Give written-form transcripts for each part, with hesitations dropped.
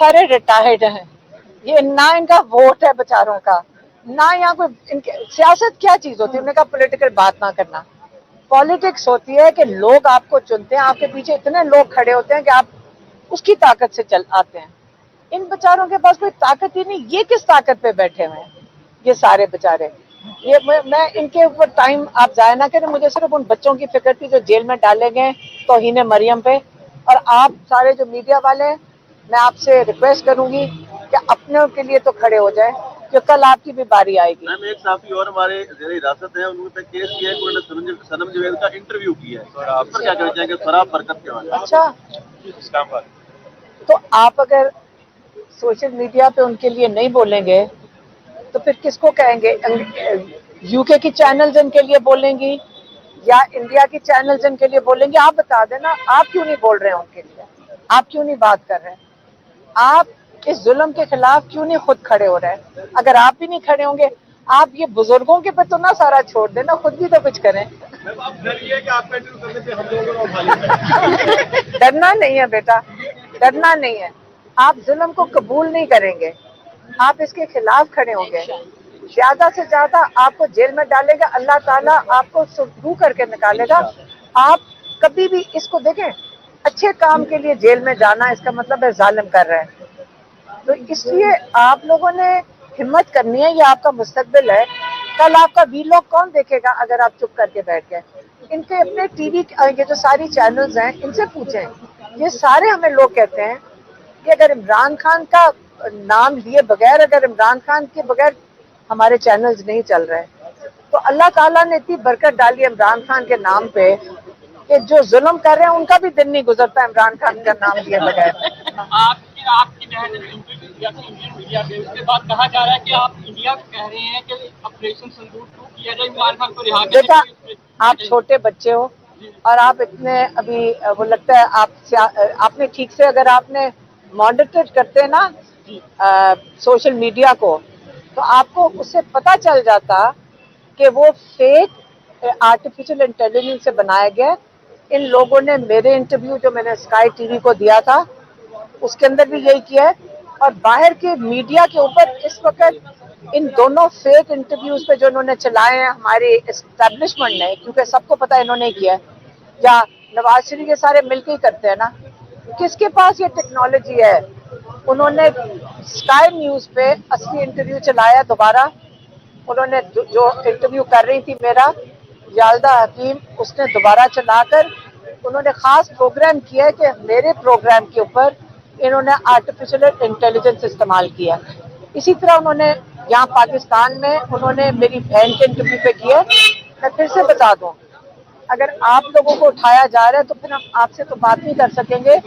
सारे रिटायर्ड हैं, ये ना इनका वोट है बेचारों का, ना यहाँ कोई इनके सियासत क्या चीज होती है, उन्होंने कहा पॉलिटिकल बात ना करना। पॉलिटिक्स होती है कि लोग आपको चुनते हैं, आपके पीछे इतने लोग खड़े होते हैं कि आप उसकी ताकत से चल आते हैं। इन बेचारों के पास कोई ताकत ही नहीं, ये किस ताकत पे बैठे हुए हैं ये सारे बेचारे। ये मैं इनके ऊपर टाइम आप जाया ना करें, मुझे सिर्फ उन बच्चों की फिक्र थी जो जेल में डाले गए तौहीन मरियम पे। और आप सारे जो मीडिया वाले हैं, मैं आपसे रिक्वेस्ट करूंगी कि अपने के लिए तो खड़े हो जाए, कि कल आपकी भी बारी आएगी। मैम एक साथी और हमारे जेर हिरासत है, उन्होंने केस किया है, उन्होंने सनम जवेद का इंटरव्यू किया है, आप पर क्या कहना चाहेंगे फराह बरकत के बारे में? अच्छा, तो आप अगर सोशल मीडिया पे उनके लिए नहीं बोलेंगे तो फिर किसको कहेंगे? यूके की चैनल्स इनके लिए बोलेंगी या इंडिया की चैनल्स इनके लिए बोलेंगी? आप बता देना, आप क्यों नहीं बोल रहे हैं उनके लिए? आप क्यों नहीं बात कर रहे हैं? आप इस जुल्म के खिलाफ क्यों नहीं खुद खड़े हो रहे हैं? अगर आप भी नहीं खड़े होंगे, आप ये बुजुर्गों के पे तो ना सारा छोड़ देना, खुद भी तो कुछ करें। डरना नहीं है बेटा, डरना नहीं है। आप जुल्म को कबूल नहीं करेंगे, आप इसके खिलाफ खड़े होंगे, ज्यादा से ज्यादा आपको जेल में डालेगा अल्लाह ताला, आपको सुरखरू करके निकालेगा। आप कभी भी इसको देखें, अच्छे काम के लिए जेल में जाना इसका मतलब है जालिम कर रहे हैं। तो इसलिए आप लोगों ने हिम्मत करनी है, ये आपका मुस्तकबिल है। कल आपका वीलॉग कौन देखेगा अगर आप चुप करके बैठ गए? इनके अपने टीवी ये जो सारी चैनल्स हैं इनसे पूछें। ये सारे हमें लोग कहते हैं कि अगर इमरान खान का नाम लिए बगैर, अगर इमरान खान के बगैर हमारे चैनल्स नहीं चल रहे, तो अल्लाह ताला ने इतनी बरकत डाली इमरान खान के नाम पे कि जो जुल्म कर रहे हैं उनका भी दिन नहीं गुजरता इमरान खान का नाम लिए बगैर। आपकी बहन इंटरव्यू दिया था इंडियन मीडिया पे, उसके बाद कहा जा रहा है कि आप इंडिया कह रहे हैं कि ऑपरेशन सिंदूर 2 किया जाए, इमरान खान को रिहा बेटा आप छोटे बच्चे हो और आप इतने अभी वो लगता है आपने ठीक से अगर आपने मॉनिटर करते ना सोशल मीडिया को, तो आपको उससे पता चल जाता कि वो फेक आर्टिफिशियल इंटेलिजेंस से बनाया गया। इन लोगों ने मेरे इंटरव्यू जो मैंने स्काई टीवी को दिया था उसके अंदर भी यही किया है, और बाहर के मीडिया के ऊपर इस वक्त इन दोनों फेक इंटरव्यूज पे जो इन्होंने चलाए हैं हमारे एस्टेब्लिशमेंट ने, क्योंकि सबको पता है इन्होंने किया है, या नवाज शरीफ ये सारे मिलकर ही करते हैं ना, किसके पास ये टेक्नोलॉजी है? उन्होंने स्काई न्यूज पे असली इंटरव्यू चलाया दोबारा। उन्होंने जो इंटरव्यू कर रही थी मेरा याल्दा हकीम, उसने दोबारा चलाकर उन्होंने खास प्रोग्राम किया है कि मेरे प्रोग्राम के ऊपर इन्होंने आर्टिफिशियल इंटेलिजेंस इस्तेमाल किया। इसी तरह उन्होंने यहाँ पाकिस्तान में उन्होंने मेरी बहन के इंटरव्यू पे किया। मैं फिर से बता दूं, अगर आप लोगों को उठाया जा रहा है तो फिर हम आपसे तो बात नहीं कर सकेंगे।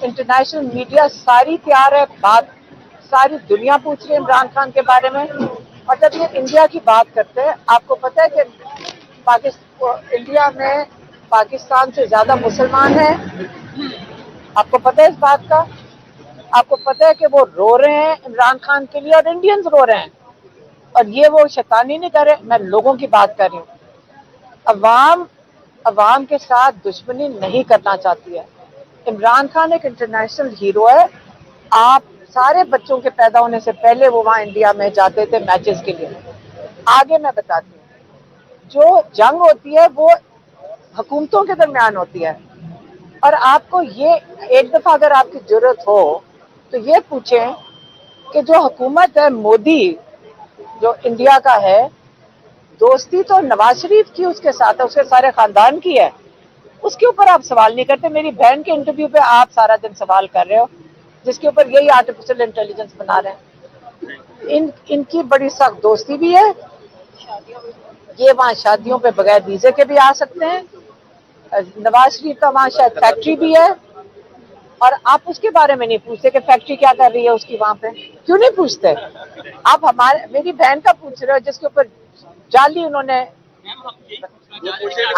इंटरनेशनल मीडिया सारी तैयार है, बात सारी दुनिया पूछ रही है इमरान खान के बारे में। और जब ये इंडिया की बात करते हैं, आपको पता है कि इंडिया में पाकिस्तान से ज्यादा मुसलमान हैं, आपको पता है इस बात का? आपको पता है कि वो रो रहे हैं इमरान खान के लिए और इंडियंस रो रहे हैं, और ये वो शैतानी नहीं कर रहे, मैं लोगों की बात कर रही हूँ। अवाम के साथ दुश्मनी नहीं करना चाहती है। इमरान खान एक इंटरनेशनल हीरो है। आप सारे बच्चों के पैदा होने से पहले वो वहां इंडिया में जाते थे मैचेस के लिए। आगे मैं बताती हूँ, जो जंग होती है वो हुकूमतों के दरमियान होती है, और आपको ये एक दफा अगर आपकी जरूरत हो तो ये पूछें कि जो हुकूमत है मोदी जो इंडिया का है, दोस्ती तो नवाज शरीफ की उसके साथ है, उसके सारे खानदान की है, उसके ऊपर आप सवाल नहीं करते। मेरी बहन के इंटरव्यू पे आप सारा दिन सवाल कर रहे हो, जिसके ऊपर यही आर्टिफिशियल इंटेलिजेंस बना रहे हैं। इनकी बड़ी सख्त दोस्ती भी है, ये वहाँ शादियों पे बगैर वीजे के भी आ सकते हैं। नवाज शरीफ का वहाँ शायद फैक्ट्री भी है, और आप उसके बारे में नहीं पूछते कि फैक्ट्री क्या कर रही है उसकी वहां पे, क्यों नहीं पूछते? आप मेरी बहन का पूछ रहे हो जिसके ऊपर जाली उन्होंने।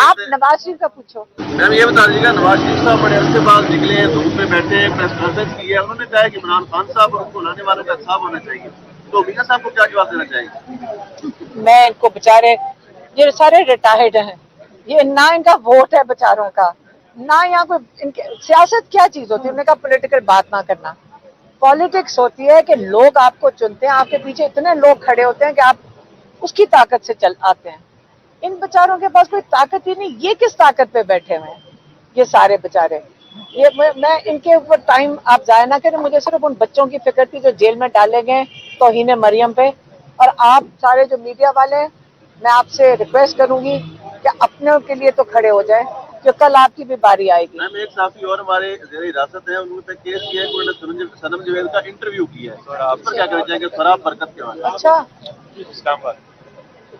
आप नवाज शरीफ का पूछो। मैम ये बता दीजिएगा, नवाज शरीफ साहब बड़े अरसे बाद निकले हैं, धूप में बैठे, प्रेस कॉन्फ्रेंस की है, उन्होंने कहा कि इमरान खान साहब और उनको लाने वाले का साहब होना चाहिए, तो मीना साहब को क्या जवाब देना चाहेंगे? मैं इनको बेचारे, ये सारे रिटायर्ड हैं, ये ना इनका वोट है बेचारों का, ना यहाँ कोई इनके सियासत क्या चीज होती है, उन्होंने कहा पॉलिटिकल बात ना करना। पॉलिटिक्स होती है कि लोग आपको चुनते हैं, आपके पीछे इतने लोग खड़े होते हैं कि आप उसकी ताकत से चल आते हैं। इन बेचारों के पास कोई ताकत ही नहीं, ये किस ताकत पे बैठे हुए हैं ये सारे बेचारे। ये मैं इनके ऊपर टाइम आप जाया ना करें, मुझे सिर्फ उन बच्चों की फिक्र थी जो जेल में डाले गए तौहीन मरियम पे। और आप सारे जो मीडिया वाले हैं, मैं आपसे रिक्वेस्ट करूंगी कि अपने के लिए तो खड़े हो जाए, जो कल आपकी भी बारी आएगी। मैम एक साथी और हमारे जेर हिरासत है, उन्होंने केस किया है कि उन्होंने सनम जवेद का इंटरव्यू किया है, आप पर क्या कहना चाहेंगे फराब बरकत के बारे में? अच्छा,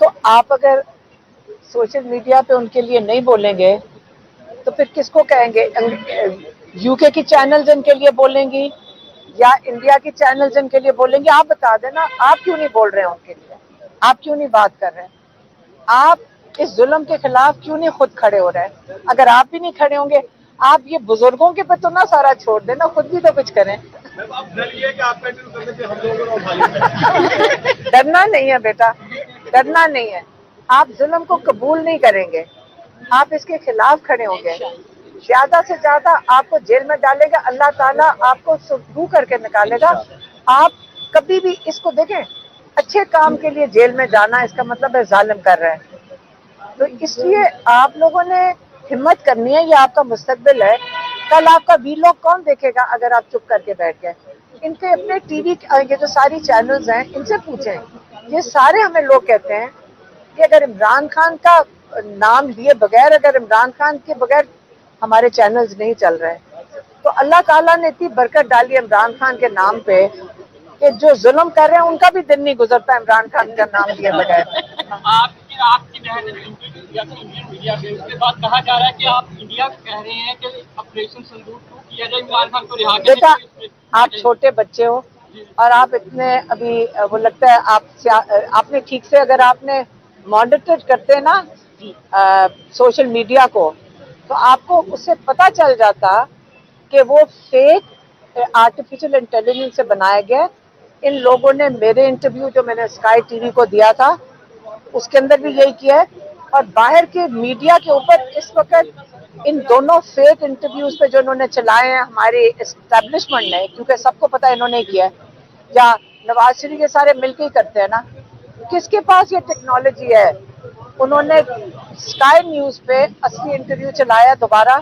तो आप अगर सोशल मीडिया पे उनके लिए नहीं बोलेंगे तो फिर किसको कहेंगे? यूके की चैनल्स इनके लिए बोलेंगी या इंडिया की चैनल्स इनके लिए बोलेंगी? आप बता देना, आप क्यों नहीं बोल रहे हैं उनके लिए? आप क्यों नहीं बात कर रहे हैं? आप इस जुल्म के खिलाफ क्यों नहीं खुद खड़े हो रहे हैं? अगर आप भी नहीं खड़े होंगे, आप ये बुजुर्गों के पे तो ना सारा छोड़ देना, खुद भी तो कुछ करें। डरना नहीं है बेटा, डरना नहीं है। आप जुल्म को कबूल नहीं करेंगे, आप इसके खिलाफ खड़े होंगे, ज्यादा से ज्यादा आपको जेल में डालेगा अल्लाह ताला, आपको सुबह करके निकालेगा। आप कभी भी इसको देखें, अच्छे काम के लिए जेल में जाना इसका मतलब है जालिम कर रहे हैं। तो इसलिए आप लोगों ने हिम्मत करनी है, ये आपका मुस्तकबिल है। कल आपका वीलॉग कौन देखेगा अगर आप चुप करके बैठ गए? इनके अपने टीवी ये जो सारी चैनल्स हैं इनसे पूछें। ये सारे हमें लोग कहते हैं कि अगर इमरान खान का नाम लिए बगैर, अगर इमरान खान के बगैर हमारे चैनल्स नहीं चल रहे, तो अल्लाह ताला ने इतनी बरकत डाली इमरान खान के नाम पे कि जो जुल्म कर रहे हैं उनका भी दिन नहीं गुजरता इमरान खान का नाम लिए बगैर। आपकी बहन ने इंटरव्यू दिया था इंडियन मीडिया में, उसके बाद कहा जा रहा है कि आप इंडिया कह रहे हैं कि ऑपरेशन सिंदूर 2 किया जाए, इमरान खान को रिहा करने बेटा, के लिए। आप छोटे बच्चे हो और आप इतने अभी वो लगता है आपने ठीक से अगर आपने मॉनिटर करते ना सोशल मीडिया को, तो आपको उससे पता चल जाता कि वो फेक आर्टिफिशियल इंटेलिजेंस से बनाया गया। इन लोगों ने मेरे इंटरव्यू जो मैंने स्काई टीवी को दिया था उसके अंदर भी यही किया है, और बाहर के मीडिया के ऊपर इस वक्त इन दोनों फेक इंटरव्यूज पे जो इन्होंने चलाए हैं हमारे एस्टेब्लिशमेंट ने, क्योंकि सबको पता है इन्होंने किया है, या नवाज शरीफ ये सारे मिलकर ही करते हैं ना, किसके पास ये टेक्नोलॉजी है? उन्होंने स्काई न्यूज पे असली इंटरव्यू चलाया दोबारा।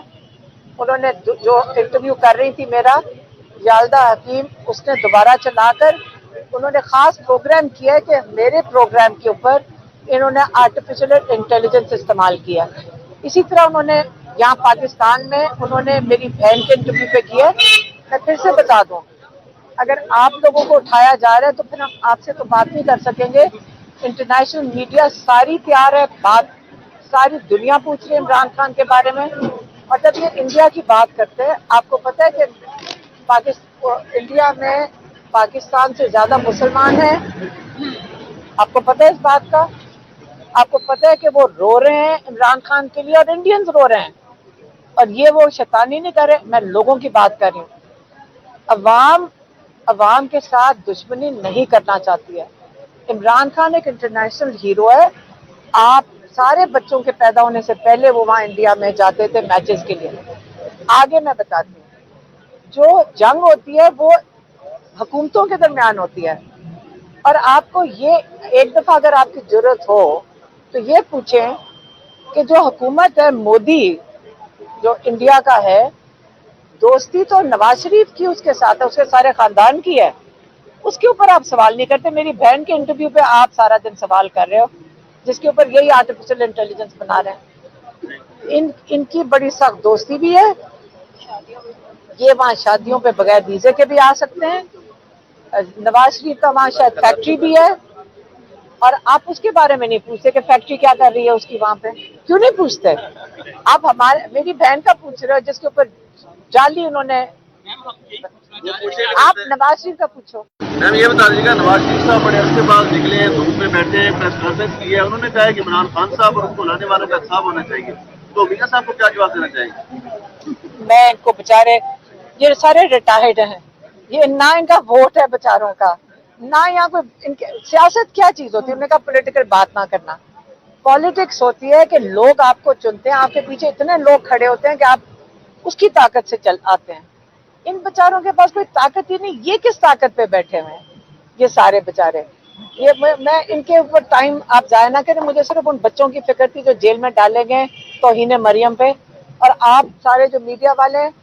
उन्होंने जो इंटरव्यू कर रही थी मेरा याल्दा हकीम, उसने दोबारा चलाकर उन्होंने खास प्रोग्राम किया है कि मेरे प्रोग्राम के ऊपर इन्होंने आर्टिफिशियल इंटेलिजेंस इस्तेमाल किया। इसी तरह उन्होंने यहाँ पाकिस्तान में उन्होंने मेरी बहन के इंटरव्यू पे किया। मैं फिर से बता दूं, अगर आप लोगों को उठाया जा रहा है तो फिर हम आपसे तो बात नहीं कर सकेंगे। इंटरनेशनल मीडिया सारी तैयार है, बात सारी दुनिया पूछ रही है इमरान खान के बारे में। और जब ये इंडिया की बात करते हैं, आपको पता है कि इंडिया में पाकिस्तान से ज्यादा मुसलमान हैं, आपको पता है इस बात का? आपको पता है कि वो रो रहे हैं इमरान खान के लिए और इंडियंस रो रहे हैं, और ये वो शैतानी नहीं कर रहे, मैं लोगों की बात कर रही हूँ। अवाम के साथ दुश्मनी नहीं करना चाहती है। इमरान खान एक इंटरनेशनल हीरो है। आप सारे बच्चों के पैदा होने से पहले वो वहाँ इंडिया में जाते थे मैचेस के लिए। आगे मैं बताती हूँ, जो जंग होती है वो हुकूमतों के दरमियान होती है, और आपको ये एक दफा अगर आपकी जरूरत हो तो ये पूछें कि जो हुकूमत है मोदी जो इंडिया का है, दोस्ती तो नवाज शरीफ की उसके साथ है, उसके सारे खानदान की है, उसके ऊपर आप सवाल नहीं करते। मेरी बहन के इंटरव्यू पे आप सारा दिन सवाल कर रहे हो, जिसके ऊपर यही आर्टिफिशियल इंटेलिजेंस बना रहे हैं। इनकी बड़ी सख्त दोस्ती भी है, ये वहाँ शादियों पे बगैर वीजे के भी आ सकते हैं। नवाज शरीफ का वहाँ शायद फैक्ट्री भी है, और आप उसके बारे में नहीं पूछते कि फैक्ट्री क्या कर रही है उसकी वहाँ पे, क्यों नहीं पूछते? आप मेरी बहन का पूछ रहे हो जिसके ऊपर जाली उन्होंने। आप नवाज शरीफ का पूछो। मैम ये बता दीजिएगा, नवाज शरीफ साहब बड़े अरसे बाद निकले हैं, धूप में बैठे, प्रेस कॉन्फ्रेंस की है, उन्होंने कहा है कि इमरान खान साहब और उनको लाने वालों का इंसाफ होना चाहिए, तो मियां साहब को क्या जवाब देना चाहिए? मैं इनको बेचारे, ये सारे रिटायर्ड हैं, ये ना इनका वोट है बेचारों का, ना यहाँ कोई इनके सियासत क्या चीज होती है। उन्होंने कहा पॉलिटिकल बात ना करना। पॉलिटिक्स होती है कि लोग आपको चुनते हैं, आपके पीछे इतने लोग खड़े होते हैं कि आप उसकी ताकत से चल आते हैं। इन बेचारों के पास कोई ताकत ही नहीं, ये किस ताकत पे बैठे हुए हैं ये सारे बेचारे। ये मैं इनके ऊपर टाइम आप जाया ना करें, मुझे सिर्फ उन बच्चों की फिक्र थी जो जेल में डाले गए तौहीन मरियम पे। और आप सारे जो मीडिया वाले हैं,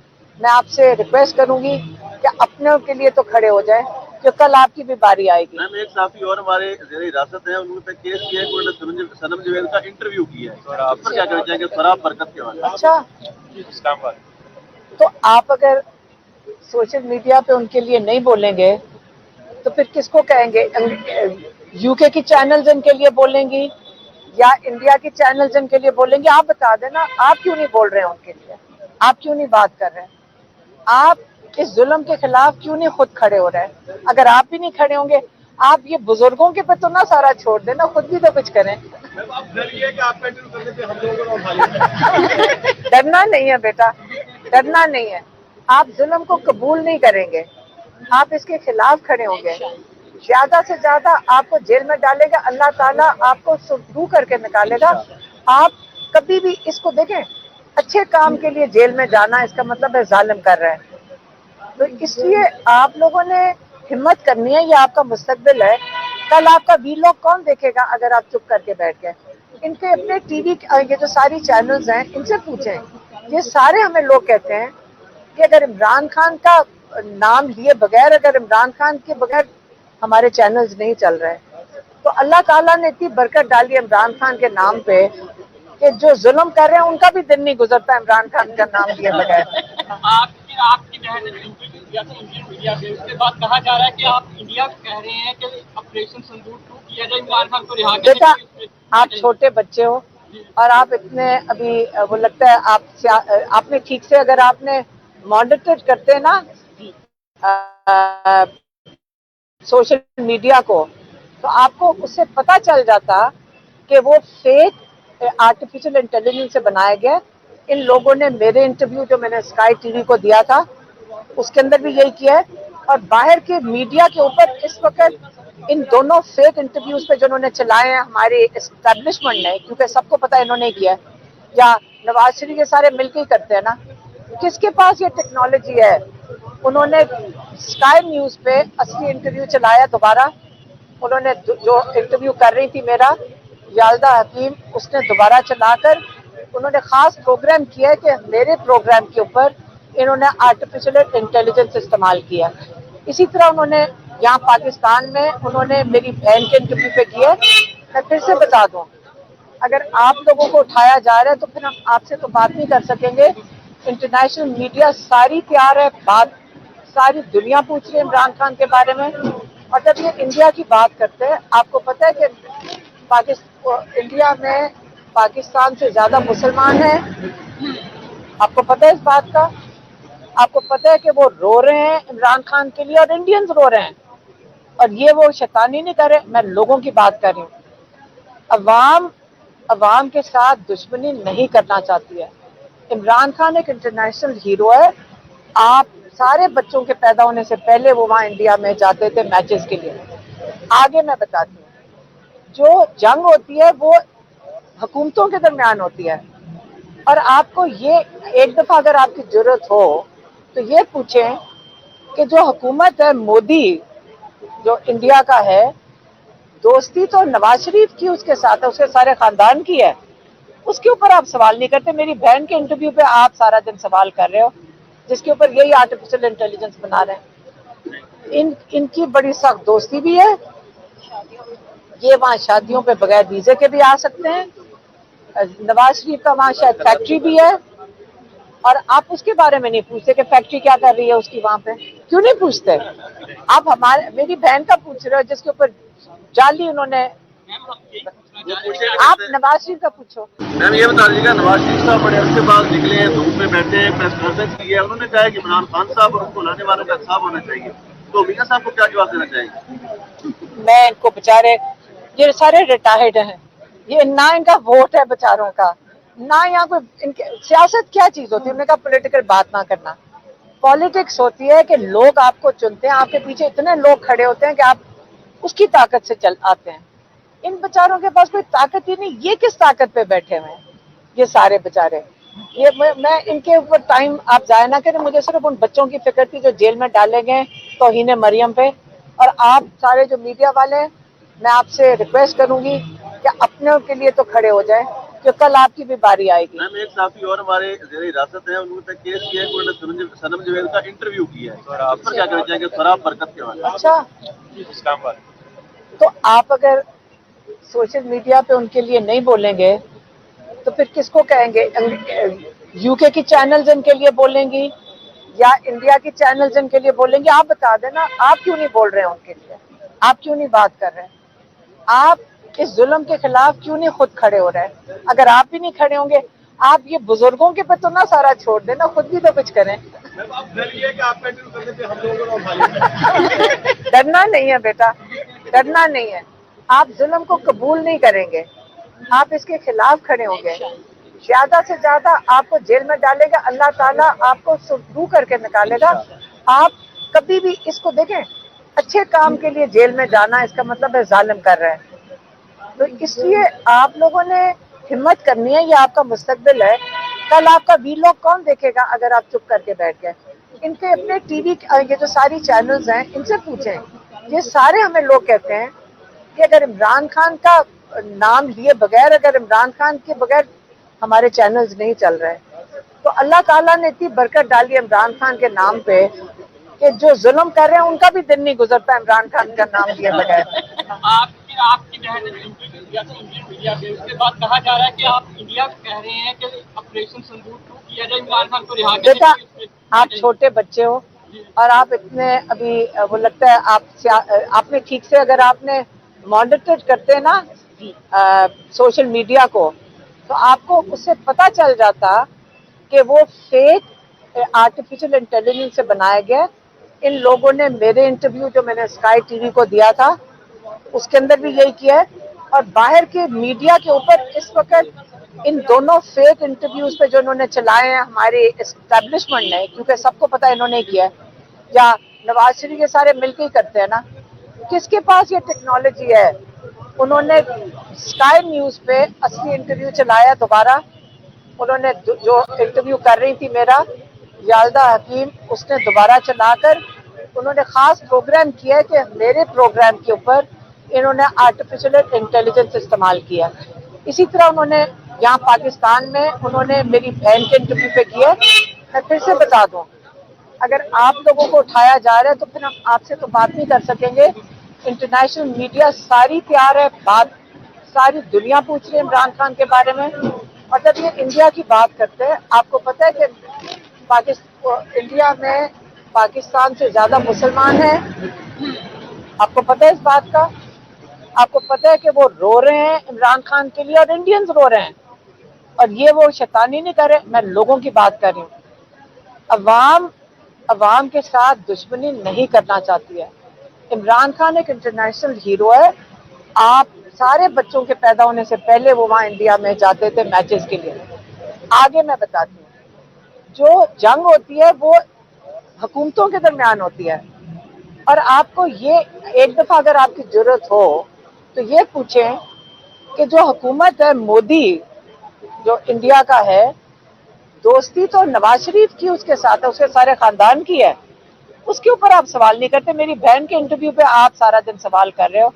मैं आपसे रिक्वेस्ट करूंगी कि अपनों के लिए तो खड़े हो जाए, कि कल आपकी भी बारी आएगी। मैम एक साथी और हमारे जेर हिरासत है, उन्होंने केस किया है, उन्होंने सनम जवेद का इंटरव्यू किया है, उस पर क्या कहना चाहेंगे फराब बरकत के बारे में? अच्छा, तो आप अगर सोशल मीडिया पे उनके लिए नहीं बोलेंगे तो फिर किसको कहेंगे? यूके की चैनल्स इनके लिए बोलेंगी या इंडिया की चैनल्स इनके लिए बोलेंगे? आप बता देना, आप क्यों नहीं बोल रहे हैं उनके लिए? आप क्यों नहीं बात कर रहे हैं? आप इस जुल्म के खिलाफ क्यों नहीं खुद खड़े हो रहे हैं? अगर आप भी नहीं खड़े होंगे, आप ये बुजुर्गों के पे तो ना सारा छोड़ देना, खुद भी तो कुछ करें। डरना नहीं है बेटा, डरना नहीं है। आप जुल्म को कबूल नहीं करेंगे, आप इसके खिलाफ खड़े होंगे, ज्यादा से ज्यादा आपको जेल में डालेगा अल्लाह ताला, आपको सुरखरू करके निकालेगा। आप कभी भी इसको देखें, अच्छे काम के लिए जेल में जाना इसका मतलब है जालिम कर रहे हैं। तो इसलिए आप लोगों ने हिम्मत करनी है, ये आपका मुस्तकबिल है। कल आपका वीलॉग कौन देखेगा अगर आप चुप करके बैठ गए? इनके अपने टीवी, ये जो सारी चैनल्स हैं इनसे पूछें। ये सारे हमें लोग कहते हैं कि अगर इमरान खान का नाम लिए बगैर, अगर इमरान खान के बगैर हमारे चैनल्स नहीं चल रहे, तो अल्लाह ताला ने इतनी बरकत डाली इमरान खान के नाम पे कि जो जुल्म कर रहे हैं उनका भी दिन नहीं गुजरता इमरान खान का नाम लिए बगैर। आपकी बहन ने इंटरव्यू दिया था इंडियन मीडिया पे, उसके बाद कहा जा रहा है कि आप इंडिया कह रहे हैं कि ऑपरेशन सिंदूर 2 किया जाए, इमरान खान को रिहा किया बेटा, जाए। आप छोटे बच्चे हो और आप इतने अभी वो लगता है आपने ठीक से अगर आपने मॉनिटर करते ना सोशल मीडिया को, तो आपको उससे पता चल जाता कि वो फेक आर्टिफिशियल इंटेलिजेंस से बनाया गया। इन लोगों ने मेरे इंटरव्यू जो मैंने स्काई टीवी को दिया था उसके अंदर भी यही किया है, और बाहर के मीडिया के ऊपर इस वक्त इन दोनों फेक इंटरव्यूज पे जो उन्होंने चलाए हैं हमारे एस्टेब्लिशमेंट ने, क्योंकि सबको पता इन्होंने किया है, या नवाज शरीफ, ये सारे मिलकर ही करते हैं ना। किसके पास ये टेक्नोलॉजी है? उन्होंने स्काई न्यूज पे असली इंटरव्यू चलाया दोबारा। उन्होंने जो इंटरव्यू कर रही थी मेरा याल्दा हकीम, उसने दोबारा चलाकर उन्होंने खास प्रोग्राम किया है कि मेरे प्रोग्राम के ऊपर इन्होंने आर्टिफिशियल इंटेलिजेंस इस्तेमाल किया। इसी तरह उन्होंने यहाँ पाकिस्तान में उन्होंने मेरी बहन के इंटरव्यू पे किया। मैं फिर से बता दूं, अगर आप लोगों को उठाया जा रहा है तो फिर हम आपसे तो बात नहीं कर सकेंगे। इंटरनेशनल मीडिया सारी तैयार है, बात सारी दुनिया पूछ रही है इमरान खान के बारे में। और जब ये इंडिया की बात करते हैं, आपको पता है कि इंडिया में पाकिस्तान से ज्यादा मुसलमान हैं, आपको पता है इस बात का? आपको पता है कि वो रो रहे हैं इमरान खान के लिए और इंडियंस रो रहे हैं, और ये वो शैतानी नहीं कर रहे, मैं लोगों की बात कर रही हूँ। अवाम के साथ दुश्मनी नहीं करना चाहती है। इमरान खान एक इंटरनेशनल हीरो है। आप सारे बच्चों के पैदा होने से पहले वो वहाँ इंडिया में जाते थे मैचेस के लिए। आगे मैं बताती हूँ, जो जंग होती है वो हुकूमतों के दरमियान होती है, और आपको ये एक दफा अगर आपकी जरूरत हो तो ये पूछें कि जो हुकूमत है मोदी जो इंडिया का है, दोस्ती तो नवाज शरीफ की उसके साथ है, उसके सारे खानदान की है, उसके ऊपर आप सवाल नहीं करते। मेरी बहन के इंटरव्यू पे आप सारा दिन सवाल कर रहे हो, जिसके ऊपर यही आर्टिफिशियल इंटेलिजेंस बना रहे हैं। इनकी बड़ी सख्त दोस्ती भी है, ये वहाँ शादियों पे बगैर वीजे के भी आ सकते हैं। नवाज शरीफ का वहाँ शायद फैक्ट्री भी है, और आप उसके बारे में नहीं पूछते कि फैक्ट्री क्या कर रही है उसकी वहाँ पे, क्यों नहीं पूछते? आप मेरी बहन का पूछ रहे हो जिसके ऊपर जाली उन्होंने। आप नवाज शरीफ का पूछो। मैम ये बता दीजिएगा, नवाज शरीफ साहब बड़े अरसे बाद निकले हैं, धूप में बैठे प्रेस कॉन्फ्रेंस की है, उन्होंने कहा कि इमरान खान साहब और उनको लाने वालों का इंसाफ होना चाहिए, तो मियां साहब को क्या जवाब देना चाहिए? मैं इनको बेचारे, ये सारे रिटायर्ड हैं, ये ना इनका वोट है बेचारों का, ना यहाँ कोई इनके सियासत क्या चीज होती है। उन्होंने कहा पॉलिटिकल बात ना करना। पॉलिटिक्स होती है कि लोग आपको चुनते हैं, आपके पीछे इतने लोग खड़े होते हैं कि आप उसकी ताकत से चल आते हैं। इन बेचारों के पास कोई ताकत ही नहीं, ये किस ताकत पे बैठे हुए हैं ये सारे बेचारे। ये मैं इनके ऊपर टाइम आप जाया ना करें, मुझे सिर्फ उन बच्चों की फिक्र थी जो जेल में डाले गए तौहीन मरियम पे। और आप सारे जो मीडिया वाले हैं, मैं आपसे रिक्वेस्ट करूंगी कि अपनों के लिए तो खड़े हो जाए, कि कल आपकी भी बारी आएगी। मैम एक साथी और हमारे जेर हिरासत है, उन्होंने केस किया है, उन्होंने सनम जवेद का इंटरव्यू किया है, इस पर क्या कहना चाहेंगे? सराब बरकत के वाले अच्छा, तो आप अगर सोशल मीडिया पे उनके लिए नहीं बोलेंगे तो फिर किसको कहेंगे? यूके की चैनल्स इनके लिए बोलेंगी या इंडिया की चैनल्स इनके लिए बोलेंगे? आप बता देना, आप क्यों नहीं बोल रहे हैं उनके लिए? आप क्यों नहीं बात कर रहे हैं? आप इस जुल्म के खिलाफ क्यों नहीं खुद खड़े हो रहे हैं? अगर आप भी नहीं खड़े होंगे, आप ये बुजुर्गों के पे तो ना सारा छोड़ देना, खुद भी तो कुछ करें। डरना नहीं है बेटा, डरना नहीं है। आप जुल्म को कबूल नहीं करेंगे, आप इसके खिलाफ खड़े होंगे, ज्यादा से ज्यादा आपको जेल में डालेगा अल्लाह ताला, आपको सुरखरू करके निकालेगा। आप कभी भी इसको देखें, अच्छे काम के लिए जेल में जाना इसका मतलब है जालिम कर रहे हैं। तो इसलिए आप लोगों ने हिम्मत करनी है, ये आपका मुस्तकबिल है। कल आपका वीलॉग कौन देखेगा अगर आप चुप करके बैठ गए? इनके अपने टीवी, ये जो सारी चैनल्स हैं इनसे पूछें। ये सारे हमें लोग कहते हैं कि अगर इमरान खान का नाम लिए बगैर, अगर इमरान खान के बगैर हमारे चैनल्स नहीं चल रहे, तो अल्लाह ताला ने इतनी बरकत डाली इमरान खान के नाम पे कि जो जुल्म कर रहे हैं उनका भी दिन नहीं गुजरता इमरान खान का नाम लिए बगैर। आपकी बहन ने इंटरव्यू दिया था इंडियन मीडिया पे, उसके बाद कहा जा रहा है कि आप इंडिया कह रहे हैं कि ऑपरेशन सिंदूर 2 किया जाए, इमरान खान को रिहा किया बेटा, जाए। आप छोटे बच्चे हो और आप इतने अभी वो लगता है आपने ठीक से अगर आपने मॉनिटर करते ना सोशल मीडिया को, तो आपको उससे पता चल जाता कि वो फेक आर्टिफिशियल इंटेलिजेंस से बनाया गया। इन लोगों ने मेरे इंटरव्यू जो मैंने स्काई टीवी को दिया था उसके अंदर भी यही किया है, और बाहर के मीडिया के ऊपर इस वक्त इन दोनों फेक इंटरव्यूज पे जो इन्होंने चलाए हैं हमारे एस्टेब्लिशमेंट ने, क्योंकि सबको पता इन्होंने किया है, या नवाज शरीफ, ये सारे मिलकर ही करते हैं ना। किसके पास ये टेक्नोलॉजी है? उन्होंने स्काई न्यूज पे असली इंटरव्यू चलाया दोबारा। उन्होंने जो इंटरव्यू कर रही थी मेरा याल्दा हकीम, उसने दोबारा चलाकर उन्होंने खास प्रोग्राम किया है कि मेरे प्रोग्राम के ऊपर इन्होंने आर्टिफिशियल इंटेलिजेंस इस्तेमाल किया। इसी तरह उन्होंने यहाँ पाकिस्तान में उन्होंने मेरी बहन के इंटरव्यू पे किया। मैं फिर से बता दूं, अगर आप लोगों को उठाया जा रहा है तो फिर हम आपसे तो बात नहीं कर सकेंगे। इंटरनेशनल मीडिया सारी तैयार है, बात सारी दुनिया पूछ रही है इमरान खान के बारे में। और जब ये इंडिया की बात करते हैं, आपको पता है कि इंडिया में पाकिस्तान से ज्यादा मुसलमान हैं, आपको पता है इस बात का? आपको पता है कि वो रो रहे हैं इमरान खान के लिए और इंडियंस रो रहे हैं, और ये वो शैतानी नहीं कर रहे, मैं लोगों की बात कर रही हूँ। अवाम के साथ दुश्मनी नहीं करना चाहती है। इमरान खान एक इंटरनेशनल हीरो है। आप सारे बच्चों के पैदा होने से पहले वो वहाँ इंडिया में जाते थे मैचेस के लिए। आगे मैं बताती हूँ, जो जंग होती है वो हुकूमतों के दरमियान होती है, और आपको ये एक दफा अगर आपकी जरूरत हो तो ये पूछें कि जो हुकूमत है मोदी जो इंडिया का है, दोस्ती तो नवाज शरीफ की उसके साथ है, उसके सारे खानदान की है, उसके ऊपर आप सवाल नहीं करते। मेरी बहन के इंटरव्यू पे आप सारा दिन सवाल कर रहे हो,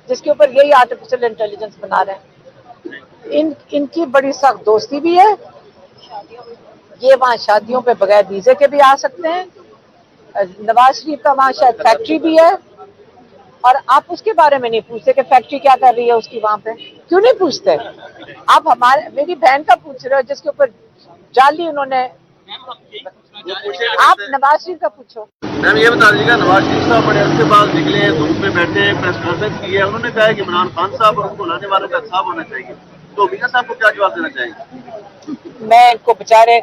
जिसके ऊपर यही आर्टिफिशियल इंटेलिजेंस बना रहे हैं। इनकी बड़ी सख्त दोस्ती भी है, ये वहाँ शादियों पे बगैर वीजे के भी आ सकते हैं। नवाज शरीफ का वहाँ शायद फैक्ट्री भी है, और आप उसके बारे में नहीं पूछते कि फैक्ट्री क्या कर रही है उसकी वहाँ पे, क्यों नहीं पूछते? आप मेरी बहन का पूछ रहे हो जिसके ऊपर जाली उन्होंने। आप नवाज शरीफ का पूछो। मैम ये बता दीजिएगा, नवाज शरीफ साहब बड़े अरसे बाद निकले, धूप में बैठे, प्रेस कॉन्फ्रेंस की है, उन्होंने कहा है कि इमरान खान साहब और उनको लाने वालों का इंसाफ होना चाहिए, तो मियां साहब को क्या जवाब देना चाहेंगे? मैं इनको बेचारे,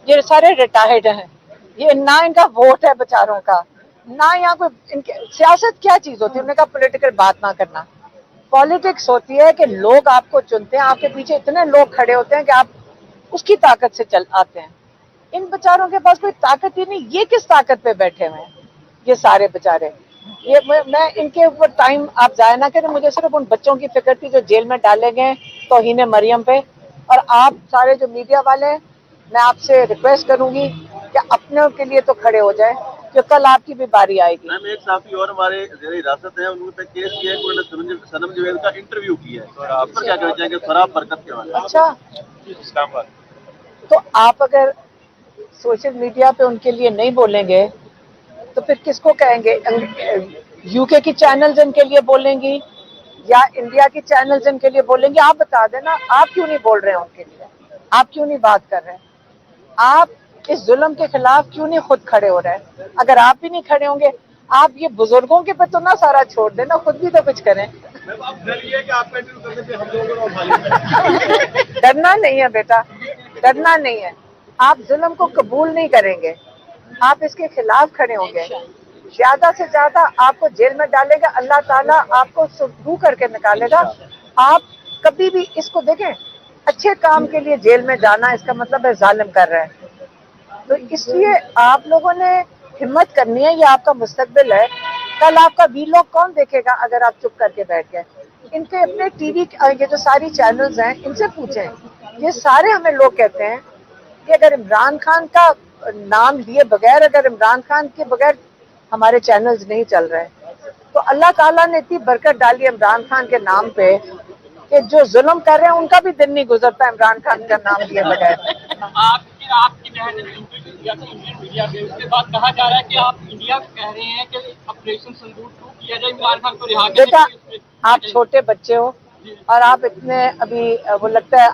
ये सारे रिटायर्ड हैं, ये ना इनका वोट है बेचारों का, ना यहाँ कोई इनके सियासत क्या चीज होती है। उन्होंने कहा पॉलिटिकल बात ना करना। पॉलिटिक्स होती है कि लोग आपको चुनते हैं, आपके पीछे इतने लोग खड़े होते हैं कि आप उसकी ताकत से चल आते हैं। इन बेचारों के पास कोई ताकत ही नहीं, ये किस ताकत पे बैठे हुए हैं ये सारे बेचारे। ये मैं इनके ऊपर टाइम आप जाया ना करें, मुझे सिर्फ उन बच्चों की फिक्र थी जो जेल में डाले गए तौहीन मरियम पे। और आप सारे जो मीडिया वाले हैं, मैं आपसे रिक्वेस्ट करूंगी कि अपनों के लिए तो खड़े हो जाए, कि कल आपकी भी बारी आएगी। मैम एक साथी और हमारे जेर हिरासत है, उन्होंने केस किया है कि उन्होंने सनम जवेद का इंटरव्यू किया है, आप पर क्या कहना चाहेंगे फराह बरकत के बारे में? अच्छा, इस्लामाबाद। तो आप अगर सोशल मीडिया पे उनके लिए नहीं बोलेंगे तो फिर किसको कहेंगे? यूके की चैनल्स इनके लिए बोलेंगी या इंडिया की चैनल्स इनके लिए बोलेंगी? आप बता देना, आप क्यों नहीं बोल रहे हैं उनके लिए? आप क्यों नहीं बात कर रहे हैं? आप इस जुल्म के खिलाफ क्यों नहीं खुद खड़े हो रहे हैं? अगर आप भी नहीं खड़े होंगे, आप ये बुजुर्गों के पे तो ना सारा छोड़ देना, खुद भी तो कुछ करें। डरना नहीं है बेटा, डरना नहीं है। आप जुल्म को कबूल नहीं करेंगे, आप इसके खिलाफ खड़े होंगे, ज्यादा से ज्यादा आपको जेल में डालेगा अल्लाह ताला, आपको सुबह करके निकालेगा। आप कभी भी इसको देखें, अच्छे काम के लिए जेल में जाना इसका मतलब है जालिम कर रहे हैं। तो इसलिए आप लोगों ने हिम्मत करनी है, ये आपका मुस्तकबिल है। कल आपका वीलॉग कौन देखेगा अगर आप चुप करके बैठ गए? इनके अपने टीवी ये जो सारी चैनल्स हैं इनसे पूछें। ये सारे हमें लोग कहते हैं कि अगर इमरान खान का नाम लिए बगैर, अगर इमरान खान के बगैर हमारे चैनल्स नहीं चल रहे, तो अल्लाह ताला ने इतनी बरकत डाली इमरान खान के नाम पे कि जो जुल्म कर रहे हैं उनका भी दिन नहीं गुजरता इमरान खान का नाम लिए बगैर। आपकी बहन ने इंटरव्यू दिया था इंडियन मीडिया पे, उसके बाद कहा जा रहा है कि आप इंडिया कह रहे हैं कि ऑपरेशन सिंदूर 2 किया जाए, इमरान खान को रिहा करने बेटा, के लिए। आप छोटे बच्चे हो और आप इतने अभी वो लगता है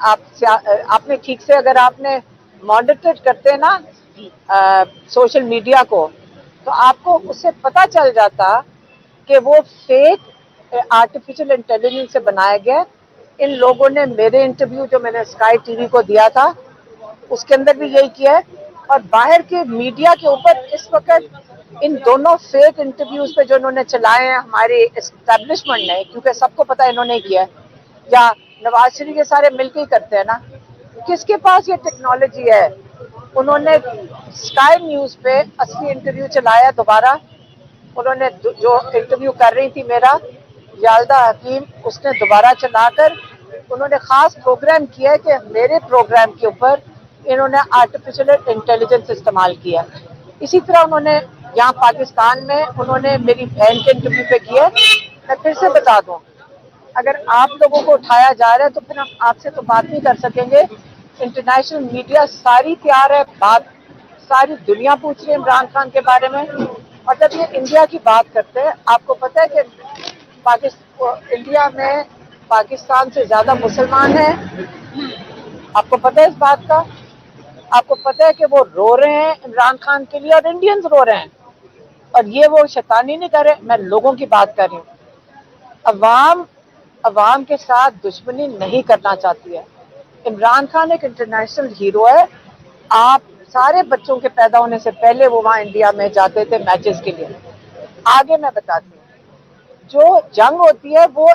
आपने ठीक से अगर आपने मॉनिटर करते ना सोशल मीडिया को, तो आपको उससे पता चल जाता कि वो फेक आर्टिफिशियल इंटेलिजेंस से बनाया गया। इन लोगों ने मेरे इंटरव्यू जो मैंने स्काई टीवी को दिया था उसके अंदर भी यही किया है, और बाहर के मीडिया के ऊपर इस वक्त इन दोनों फेक इंटरव्यूज पे जो इन्होंने चलाए हैं हमारे एस्टेब्लिशमेंट ने, क्योंकि सबको पता है इन्होंने किया है, या नवाज शरीफ के सारे मिलकर ही करते हैं ना, किसके पास ये टेक्नोलॉजी है? उन्होंने स्काई न्यूज पे असली इंटरव्यू चलाया दोबारा। उन्होंने जो इंटरव्यू कर रही थी मेरा याल्दा हकीम, उसने दोबारा चलाकर उन्होंने खास प्रोग्राम किया है कि मेरे प्रोग्राम के ऊपर इन्होंने आर्टिफिशियल इंटेलिजेंस इस्तेमाल किया। इसी तरह उन्होंने यहाँ पाकिस्तान में उन्होंने मेरी बहन के इंटरव्यू पे किया। मैं फिर से बता दूं, अगर आप लोगों को उठाया जा रहा है तो फिर हम आपसे तो बात नहीं कर सकेंगे। इंटरनेशनल मीडिया सारी तैयार है, बात सारी दुनिया पूछ रही है इमरान खान के बारे में। और जब ये इंडिया की बात करते हैं, आपको पता है कि इंडिया में पाकिस्तान से ज्यादा मुसलमान हैं, आपको पता है इस बात का? आपको पता है कि वो रो रहे हैं इमरान खान के लिए और इंडियंस रो रहे हैं, और ये वो शैतानी नहीं कर रहे, मैं लोगों की बात कर रही हूँ। अवाम के साथ दुश्मनी नहीं करना चाहती है। इमरान खान एक इंटरनेशनल हीरो है। आप सारे बच्चों के पैदा होने से पहले वो वहाँ इंडिया में जाते थे मैचेस के लिए। आगे मैं बताती हूँ, जो जंग होती है वो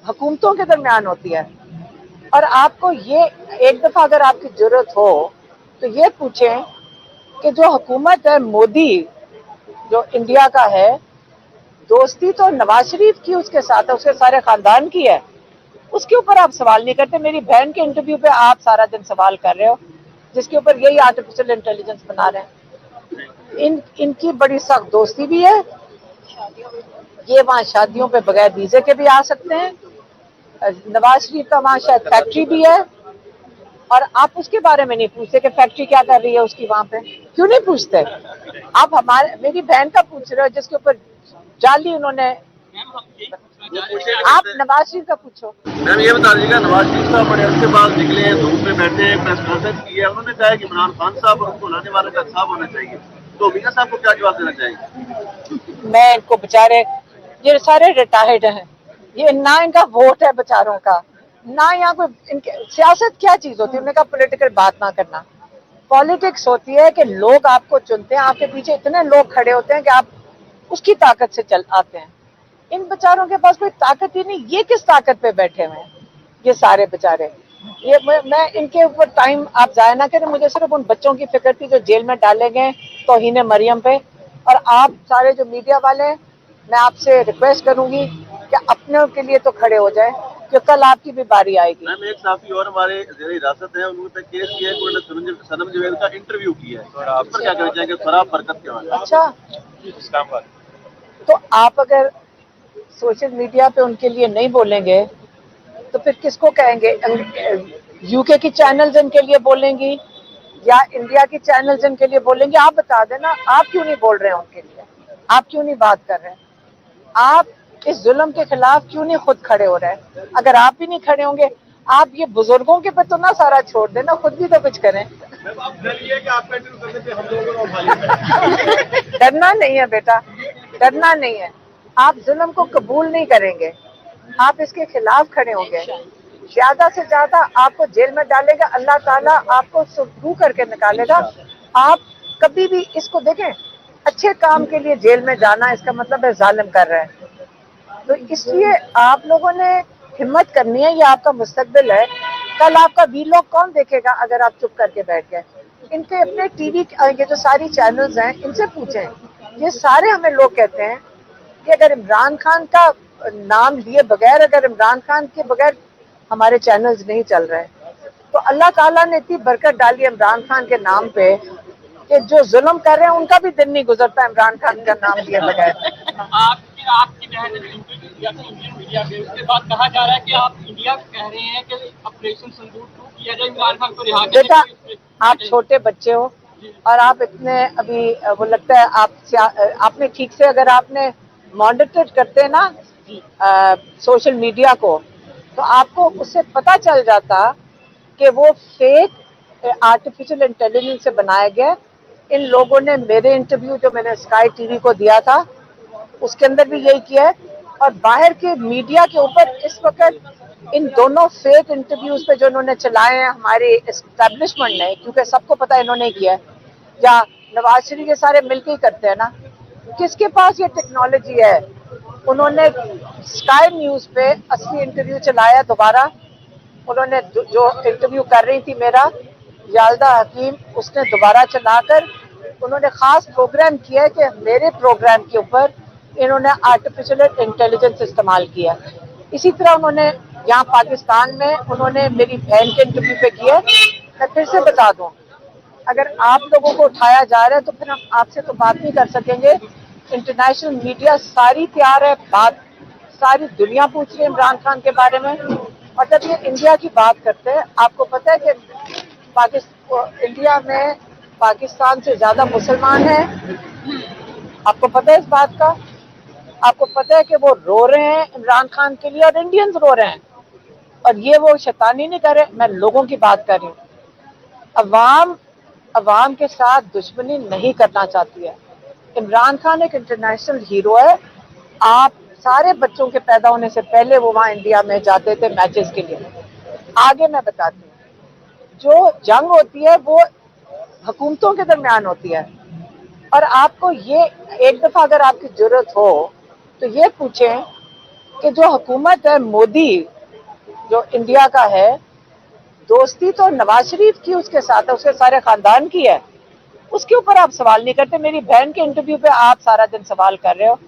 हुकूमतों के दरमियान होती है, और आपको ये एक दफा अगर आपकी जरूरत हो तो ये पूछें कि जो हुकूमत है मोदी जो इंडिया का है, दोस्ती तो नवाज शरीफ की उसके साथ है, उसके सारे खानदान की है, उसके ऊपर आप सवाल नहीं करते। मेरी बहन के इंटरव्यू पे आप सारा दिन सवाल कर रहे हो, जिसके ऊपर यही आर्टिफिशियल इंटेलिजेंस बना रहे हैं। इनकी बड़ी सख्त दोस्ती भी है, ये वहाँ शादियों पे बगैर वीजे के भी आ सकते हैं। नवाज शरीफ का वहाँ शायद फैक्ट्री भी है, और आप उसके बारे में नहीं पूछते कि फैक्ट्री क्या कर रही है उसकी वहाँ पे, क्यों नहीं पूछते? आप मेरी बहन का पूछ रहे हो जिसके ऊपर जाली उन्होंने। आप नवाज शरीफ का पूछो। मैम ये बता दीजिएगा, नवाज शरीफ साहब बड़े अरसे बाद निकले हैं, धूप में बैठे प्रेस कॉन्फ्रेंस की है, उन्होंने कहा कि इमरान खान साहब और उनको लाने वाले का साहब होना चाहिए, तो मियां साहब को क्या जवाब देना चाहेंगे? मैं इनको बेचारे, ये सारे रिटायर्ड हैं, ये ना इनका वोट है बेचारों का, ना यहाँ कोई इनके सियासत क्या चीज होती है, उन्होंने कहा पॉलिटिकल बात ना करना। पॉलिटिक्स होती है कि लोग आपको चुनते हैं, आपके पीछे इतने लोग खड़े होते हैं कि आप उसकी ताकत से चल आते हैं। इन बेचारों के पास कोई ताकत ही नहीं, ये किस ताकत पे बैठे हुए हैं ये सारे बेचारे। ये मैं इनके ऊपर टाइम आप जाया ना करें, मुझे सिर्फ उन बच्चों की फिक्र थी जो जेल में डाले गए तौहीन मरियम पे। और आप सारे जो मीडिया वाले हैं, मैं आपसे रिक्वेस्ट करूंगी कि अपनों के लिए तो खड़े हो जाए, कि कल आपकी भी बारी आएगी। मैम एक साथी और हमारे जेर हिरासत है, उन्होंने केस किया है कि उन्होंने सनम जवेद का इंटरव्यू किया है, इस पर क्या कहना चाहेंगे? खराब बरकत के बारे में। अच्छा, तो आप अगर सोशल मीडिया पे उनके लिए नहीं बोलेंगे तो फिर किसको कहेंगे? यूके की चैनल्स इनके लिए बोलेंगी या इंडिया की चैनल्स इनके लिए बोलेंगे? आप बता देना, आप क्यों नहीं बोल रहे हैं उनके लिए? आप क्यों नहीं बात कर रहे हैं? आप इस जुल्म के खिलाफ क्यों नहीं खुद खड़े हो रहे हैं? अगर आप भी नहीं खड़े होंगे, आप ये बुजुर्गों के पे तो ना सारा छोड़ देना, खुद भी तो कुछ करें। डरना नहीं है बेटा, डरना नहीं है। आप जुल्म को कबूल नहीं करेंगे, आप इसके खिलाफ खड़े होंगे। ज्यादा से ज्यादा आपको जेल में डालेगा अल्लाह ताला, आपको सुरखरू करके निकालेगा। आप कभी भी इसको देखें, अच्छे काम के लिए जेल में जाना इसका मतलब है जालिम कर रहे हैं। तो इसलिए आप लोगों ने हिम्मत करनी है, ये आपका मुस्तकबिल है। कल आपका वीलॉग कौन देखेगा अगर आप चुप करके बैठ गए? इनके अपने टीवी ये जो सारी चैनल्स हैं इनसे पूछें। ये सारे हमें लोग कहते हैं कि अगर इमरान खान का नाम लिए बगैर, अगर इमरान खान के बगैर हमारे चैनल्स नहीं चल रहे, तो अल्लाह ताला ने इतनी बरकत डाली इमरान खान के नाम पे कि जो जुल्म कर रहे हैं उनका भी दिन नहीं गुजरता इमरान खान का नाम लिए बगैर। आपकी बहन ने इंटरव्यू दिया था इंडियन मीडिया में, उसके बाद कहा जा रहा है कि आप इंडिया कह रहे हैं कि ऑपरेशन सिंदूर 2 किया जाए, इमरान खान को रिहा किया बेटा, जाए। आप छोटे बच्चे हो और आप इतने अभी वो लगता है आपने ठीक से अगर आपने मॉनिटर करते ना सोशल मीडिया को, तो आपको उससे पता चल जाता कि वो फेक आर्टिफिशियल इंटेलिजेंस से बनाया गया। इन लोगों ने मेरे इंटरव्यू जो मैंने स्काई टीवी को दिया था उसके अंदर भी यही किया है, और बाहर के मीडिया के ऊपर इस वक्त इन दोनों फेक इंटरव्यूज पे जो इन्होंने चलाए हैं हमारे एस्टेब्लिशमेंट ने, क्योंकि सबको पता है इन्होंने किया है, या नवाज शरीफ ये सारे मिलकर ही करते हैं ना, किसके पास ये टेक्नोलॉजी है? उन्होंने स्काई न्यूज पे असली इंटरव्यू चलाया दोबारा। उन्होंने जो इंटरव्यू कर रही थी मेरा याल्दा हकीम, उसने दोबारा चलाकर उन्होंने खास प्रोग्राम किया है कि मेरे प्रोग्राम के ऊपर इन्होंने आर्टिफिशियल इंटेलिजेंस इस्तेमाल किया। इसी तरह उन्होंने यहाँ पाकिस्तान में उन्होंने मेरी बहन के इंटरव्यू पे किया। मैं फिर से बता दूं, अगर आप लोगों को उठाया जा रहा है तो फिर हम आपसे तो बात नहीं कर सकेंगे। इंटरनेशनल मीडिया सारी तैयार है, बात सारी दुनिया पूछ रही है इमरान खान के बारे में। और जब ये इंडिया की बात करते हैं, आपको पता है कि इंडिया में पाकिस्तान से ज्यादा मुसलमान हैं, आपको पता है इस बात का? आपको पता है कि वो रो रहे हैं इमरान खान के लिए और इंडियंस रो रहे हैं, और ये वो शैतानी नहीं कर रहे, मैं लोगों की बात कर रही हूँ। अवाम के साथ दुश्मनी नहीं करना चाहती है। इमरान खान एक इंटरनेशनल हीरो है। आप सारे बच्चों के पैदा होने से पहले वो वहाँ इंडिया में जाते थे मैचेस के लिए। आगे मैं बताती हूँ, जो जंग होती है वो हुकूमतों के दरमियान होती है, और आपको ये एक दफा अगर आपकी जरूरत हो तो ये पूछें कि जो हुकूमत है मोदी जो इंडिया का है, दोस्ती तो नवाज शरीफ की उसके साथ है, उसके सारे खानदान की है, उसके ऊपर आप सवाल नहीं करते। मेरी बहन के इंटरव्यू पे आप सारा दिन सवाल कर रहे हो,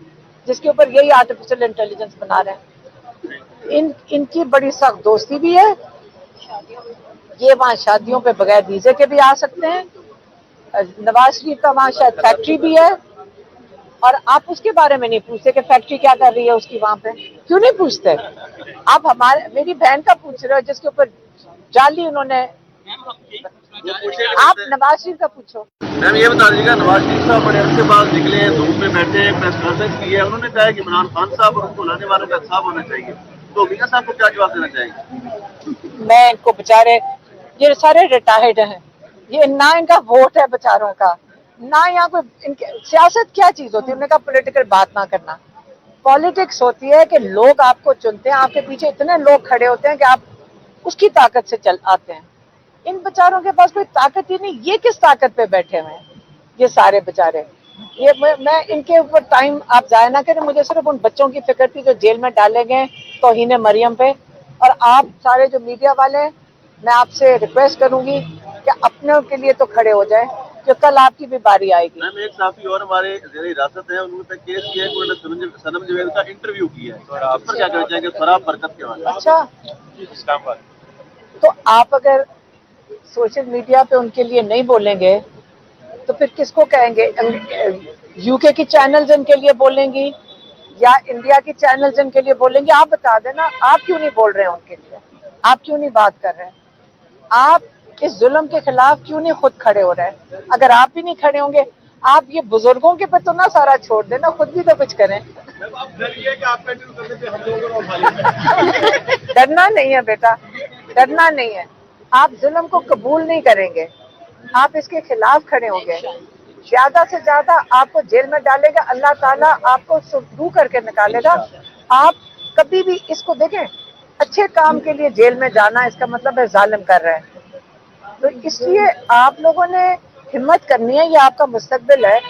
जिसके ऊपर यही आर्टिफिशियल इंटेलिजेंस बना रहे हैं। इनकी बड़ी सख्त दोस्ती भी है, ये वहाँ शादियों पे बगैर वीजे के भी आ सकते हैं। नवाज शरीफ का वहाँ शायद फैक्ट्री भी है, और आप उसके बारे में नहीं पूछते कि फैक्ट्री क्या कर रही है उसकी वहाँ पे, क्यों नहीं पूछते? आप मेरी बहन का पूछ रहे हो जिसके ऊपर जाली उन्होंने। आप नवाज शरीफ का पूछो। मैम ये बता दीजिएगा, नवाज शरीफ साहब बड़े अरसे बाद निकले हैं, धूप में बैठे, प्रेस कॉन्फ्रेंस की है, उन्होंने कहा कि इमरान खान साहब और उनको लाने वालों का इंसाफ होना चाहिए, तो मियां साहब को क्या जवाब देना चाहेंगे? मैं इनको बेचारे, ये सारे रिटायर्ड हैं, ये ना इनका वोट है बेचारों का, ना यहाँ कोई इनके सियासत क्या चीज होती है। उन्होंने कहा पॉलिटिकल बात ना करना। पॉलिटिक्स होती है कि लोग आपको चुनते हैं, आपके पीछे इतने लोग खड़े होते हैं कि आप उसकी ताकत से चल आते हैं। इन बेचारों के पास कोई ताकत ही नहीं, ये किस ताकत पे बैठे हुए हैं ये सारे बेचारे। ये मैं इनके ऊपर टाइम आप जाया ना करें, मुझे सिर्फ उन बच्चों की फिक्र थी जो जेल में डाले गए तौहीन मरियम पे। और आप सारे जो मीडिया वाले हैं, मैं आपसे रिक्वेस्ट करूंगी कि अपनों के लिए तो खड़े हो जाए, कि कल आपकी भी बारी आएगी। मैम एक साथी और हमारे जेर हिरासत है, उन्होंने केस किया है कि उन्होंने सनम जवेद का इंटरव्यू किया है, और आप पर क्या कहना चाहेंगे फराब बरकत के बारे में? अच्छा, इस्लामाबाद। तो आप अगर सोशल मीडिया पे उनके लिए नहीं बोलेंगे तो फिर किसको कहेंगे? यूके की चैनल्स इनके लिए बोलेंगी या इंडिया की चैनल्स इनके लिए बोलेंगे? आप बता देना, आप क्यों नहीं बोल रहे हैं उनके लिए? आप क्यों नहीं बात कर रहे हैं? आप इस जुल्म के खिलाफ क्यों नहीं खुद खड़े हो रहे हैं? अगर आप भी नहीं खड़े होंगे, आप ये बुजुर्गों के पे तो ना सारा छोड़ देना, खुद भी तो कुछ करें। डरना नहीं है बेटा, डरना नहीं है। आप जुल्म को कबूल नहीं करेंगे, आप इसके खिलाफ खड़े होंगे, ज्यादा से ज्यादा आपको जेल में डालेगा अल्लाह ताला, आपको सुदू करके निकालेगा। आप कभी भी इसको देखें, अच्छे काम के लिए जेल में जाना इसका मतलब है जालिम कर रहे हैं। तो इसलिए आप लोगों ने हिम्मत करनी है, ये आपका मुस्तकबिल है।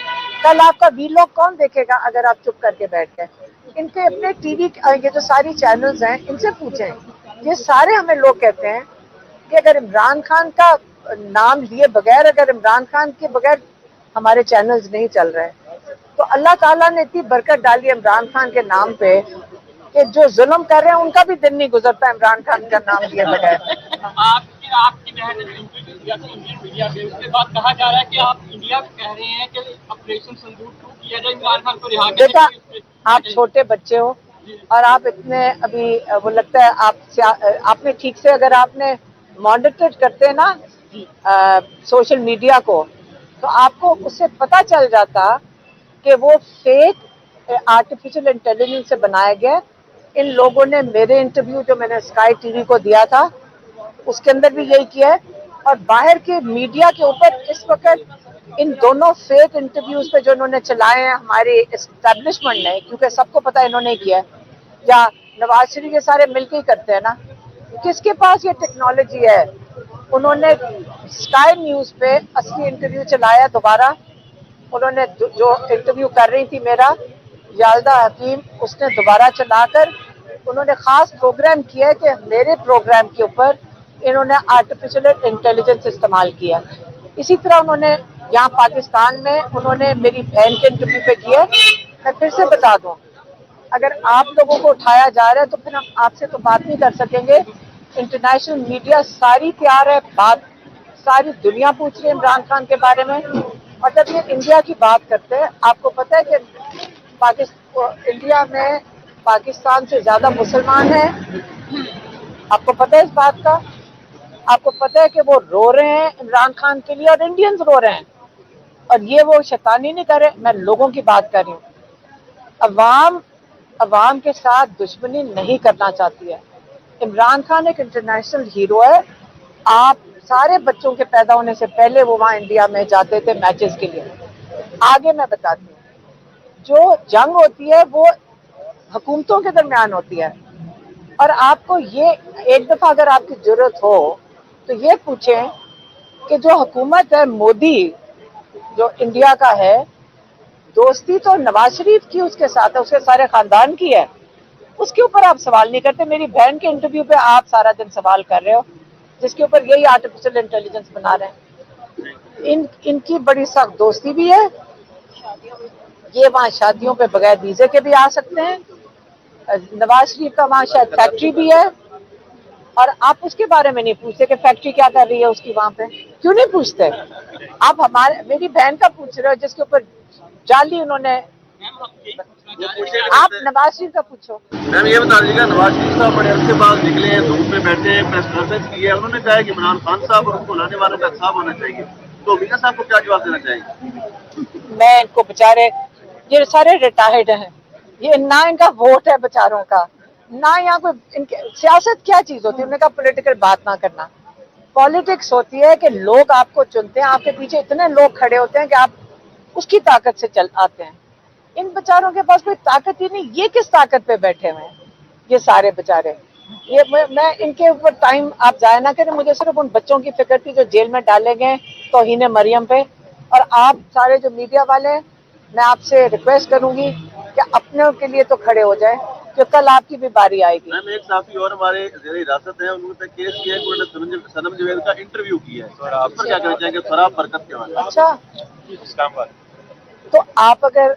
कल आपका वीलॉग कौन देखेगा अगर आप चुप करके बैठ गए? इनके अपने टीवी, ये जो सारी चैनल्स हैं इनसे पूछें। ये सारे हमें लोग कहते हैं कि अगर इमरान खान का नाम लिए बगैर, अगर इमरान खान के बगैर हमारे चैनल्स नहीं चल रहे, तो अल्लाह ताला ने इतनी बरकत डाली इमरान खान के नाम पे कि जो जुल्म कर रहे हैं उनका भी दिन नहीं गुजरता इमरान खान का नाम लिए बगैर। आपकी बहन ने इंटरव्यू दिया था इंडियन मीडिया पे, उसके बाद कहा जा रहा है कि आप इंडिया कह रहे हैं कि ऑपरेशन सिंदूर 2 किया जाए, इमरान खान को रिहा किया बेटा, जाए। आप छोटे बच्चे हो और आप इतने अभी वो लगता है आपने ठीक से अगर आपने मॉनिटर करते ना सोशल मीडिया को, तो आपको उससे पता चल जाता कि वो फेक आर्टिफिशियल इंटेलिजेंस से बनाया गया। इन लोगों ने मेरे इंटरव्यू जो मैंने स्काई टीवी को दिया था उसके अंदर भी यही किया है, और बाहर के मीडिया के ऊपर इस वक्त इन दोनों फेक इंटरव्यूज पे जो इन्होंने चलाए हैं हमारे एस्टेब्लिशमेंट ने, क्योंकि सबको पता इन्होंने किया है, या नवाज शरीफ, ये सारे मिलकर ही करते हैं ना। किसके पास ये टेक्नोलॉजी है? उन्होंने स्काई न्यूज पे असली इंटरव्यू चलाया दोबारा। उन्होंने जो इंटरव्यू कर रही थी मेरा याल्दा हकीम, उसने दोबारा चलाकर उन्होंने खास प्रोग्राम किया है कि मेरे प्रोग्राम के ऊपर इन्होंने आर्टिफिशियल इंटेलिजेंस इस्तेमाल किया। इसी तरह उन्होंने यहाँ पाकिस्तान में उन्होंने मेरी बहन के इंटरव्यू पे किया। मैं फिर से बता दूं, अगर आप लोगों को उठाया जा रहा है तो फिर हम आपसे तो बात नहीं कर सकेंगे। इंटरनेशनल मीडिया सारी तैयार है, बात सारी दुनिया पूछ रही है इमरान खान के बारे में। और जब ये इंडिया की बात करते हैं, आपको पता है कि इंडिया में पाकिस्तान से ज्यादा मुसलमान हैं, आपको पता है इस बात का? आपको पता है कि वो रो रहे हैं इमरान खान के लिए और इंडियंस रो रहे हैं, और ये वो शैतानी नहीं कर रहे, मैं लोगों की बात कर रही हूँ। अवाम के साथ दुश्मनी नहीं करना चाहती है। इमरान खान एक इंटरनेशनल हीरो है। आप सारे बच्चों के पैदा होने से पहले वो वहाँ इंडिया में जाते थे मैचेस के लिए। आगे मैं बताती हूँ, जो जंग होती है वो हुकूमतों के दरमियान होती है, और आपको ये एक दफा अगर आपकी जरूरत हो तो ये पूछें कि जो हुकूमत है मोदी जो इंडिया का है, दोस्ती तो नवाज शरीफ की उसके साथ है, उसके सारे खानदान की है, उसके ऊपर आप सवाल नहीं करते। मेरी बहन के इंटरव्यू पे आप सारा दिन सवाल कर रहे हो, जिसके ऊपर यही आर्टिफिशियल इंटेलिजेंस बना रहे हैं। इनकी बड़ी सख्त दोस्ती भी है, ये वहाँ शादियों पे बगैर वीजे के भी आ सकते हैं। नवाज शरीफ का वहाँ शायद फैक्ट्री भी है, और आप उसके बारे में नहीं पूछते कि फैक्ट्री क्या कर रही है उसकी वहाँ पे, क्यों नहीं पूछते? आप मेरी बहन का पूछ रहे हो जिसके ऊपर जाली उन्होंने। आप नवाज शरीफ का पूछो। मैम ये बता दीजिएगा, नवाज शरीफ साहब बड़े अरसे बाद निकले हैं, धूप में बैठे, प्रेस कॉन्फ्रेंस की है, उन्होंने कहा है कि इमरान खान साहब और उनको लाने वालों का इंसाफ होना चाहिए, तो मियां साहब को क्या जवाब देना चाहेंगे? मैं इनको बेचारे, ये सारे रिटायर्ड हैं, ये ना इनका वोट है बेचारों का, ना यहाँ कोई इनके सियासत क्या चीज होती है। उन्होंने कहा पॉलिटिकल बात ना करना। पॉलिटिक्स होती है कि लोग आपको चुनते हैं, आपके पीछे इतने लोग खड़े होते हैं कि आप उसकी ताकत से चल आते हैं। इन बेचारों के पास कोई ताकत ही नहीं, ये किस ताकत पे बैठे हुए हैं ये सारे बेचारे। ये मैं इनके ऊपर टाइम आप जाया ना करें, मुझे सिर्फ उन बच्चों की फिक्र थी जो जेल में डाले गए तौहीन मरियम पे। और आप सारे जो मीडिया वाले हैं, मैं आपसे रिक्वेस्ट करूंगी कि अपनों के लिए तो खड़े हो जाए, कि कल आपकी भी बारी आएगी। मैम एक साथी और हमारे जेर हिरासत है, उन्होंने केस किया है कि उन्होंने सनम जवेद का इंटरव्यू किया है, तो आप पर क्या कहना चाहेंगे? खराब बरकत के वाले अच्छा, इस काम पर। तो आप अगर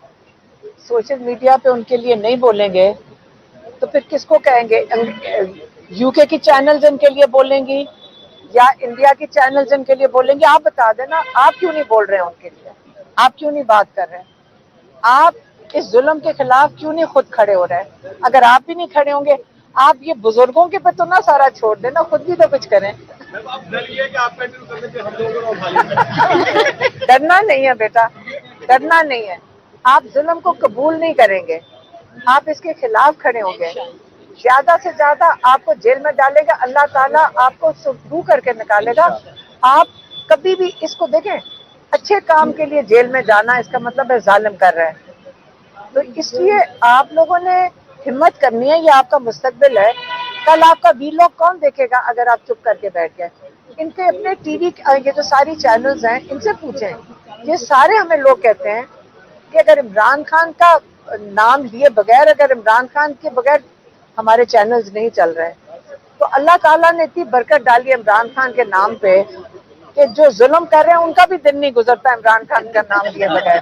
सोशल मीडिया पे उनके लिए नहीं बोलेंगे तो फिर किसको कहेंगे? यूके की चैनल्स इनके लिए बोलेंगी या इंडिया की चैनल्स इनके लिए बोलेंगे? आप बता देना, आप क्यों नहीं बोल रहे हैं उनके लिए? आप क्यों नहीं बात कर रहे हैं? आप इस जुल्म के खिलाफ क्यों नहीं खुद खड़े हो रहे हैं? अगर आप भी नहीं खड़े होंगे, आप ये बुजुर्गों के पे तो ना सारा छोड़ देना, खुद भी तो कुछ करें। डरना नहीं है बेटा, डरना नहीं है। आप जुल्म को कबूल नहीं करेंगे, आप इसके खिलाफ खड़े होंगे, ज्यादा से ज्यादा आपको जेल में डालेगा अल्लाह ताला, आपको सुबह करके निकालेगा। आप कभी भी इसको देखें, अच्छे काम के लिए जेल में जाना इसका मतलब है जालिम कर रहे हैं। तो इसलिए आप लोगों ने हिम्मत करनी है, ये आपका मुस्तकबिल है। कल आपका वीलॉग कौन देखेगा अगर आप चुप करके बैठ गए? इनके अपने टीवी, ये जो सारी चैनल्स हैं इनसे पूछें। ये सारे हमें लोग कहते हैं कि अगर इमरान खान का नाम लिए बगैर, अगर इमरान खान के बगैर हमारे चैनल्स नहीं चल रहे, तो अल्लाह ताला ने इतनी बरकत डाली इमरान खान के नाम पे कि जो जुल्म कर रहे हैं उनका भी दिन नहीं गुजरता इमरान खान का नाम लिए बगैर।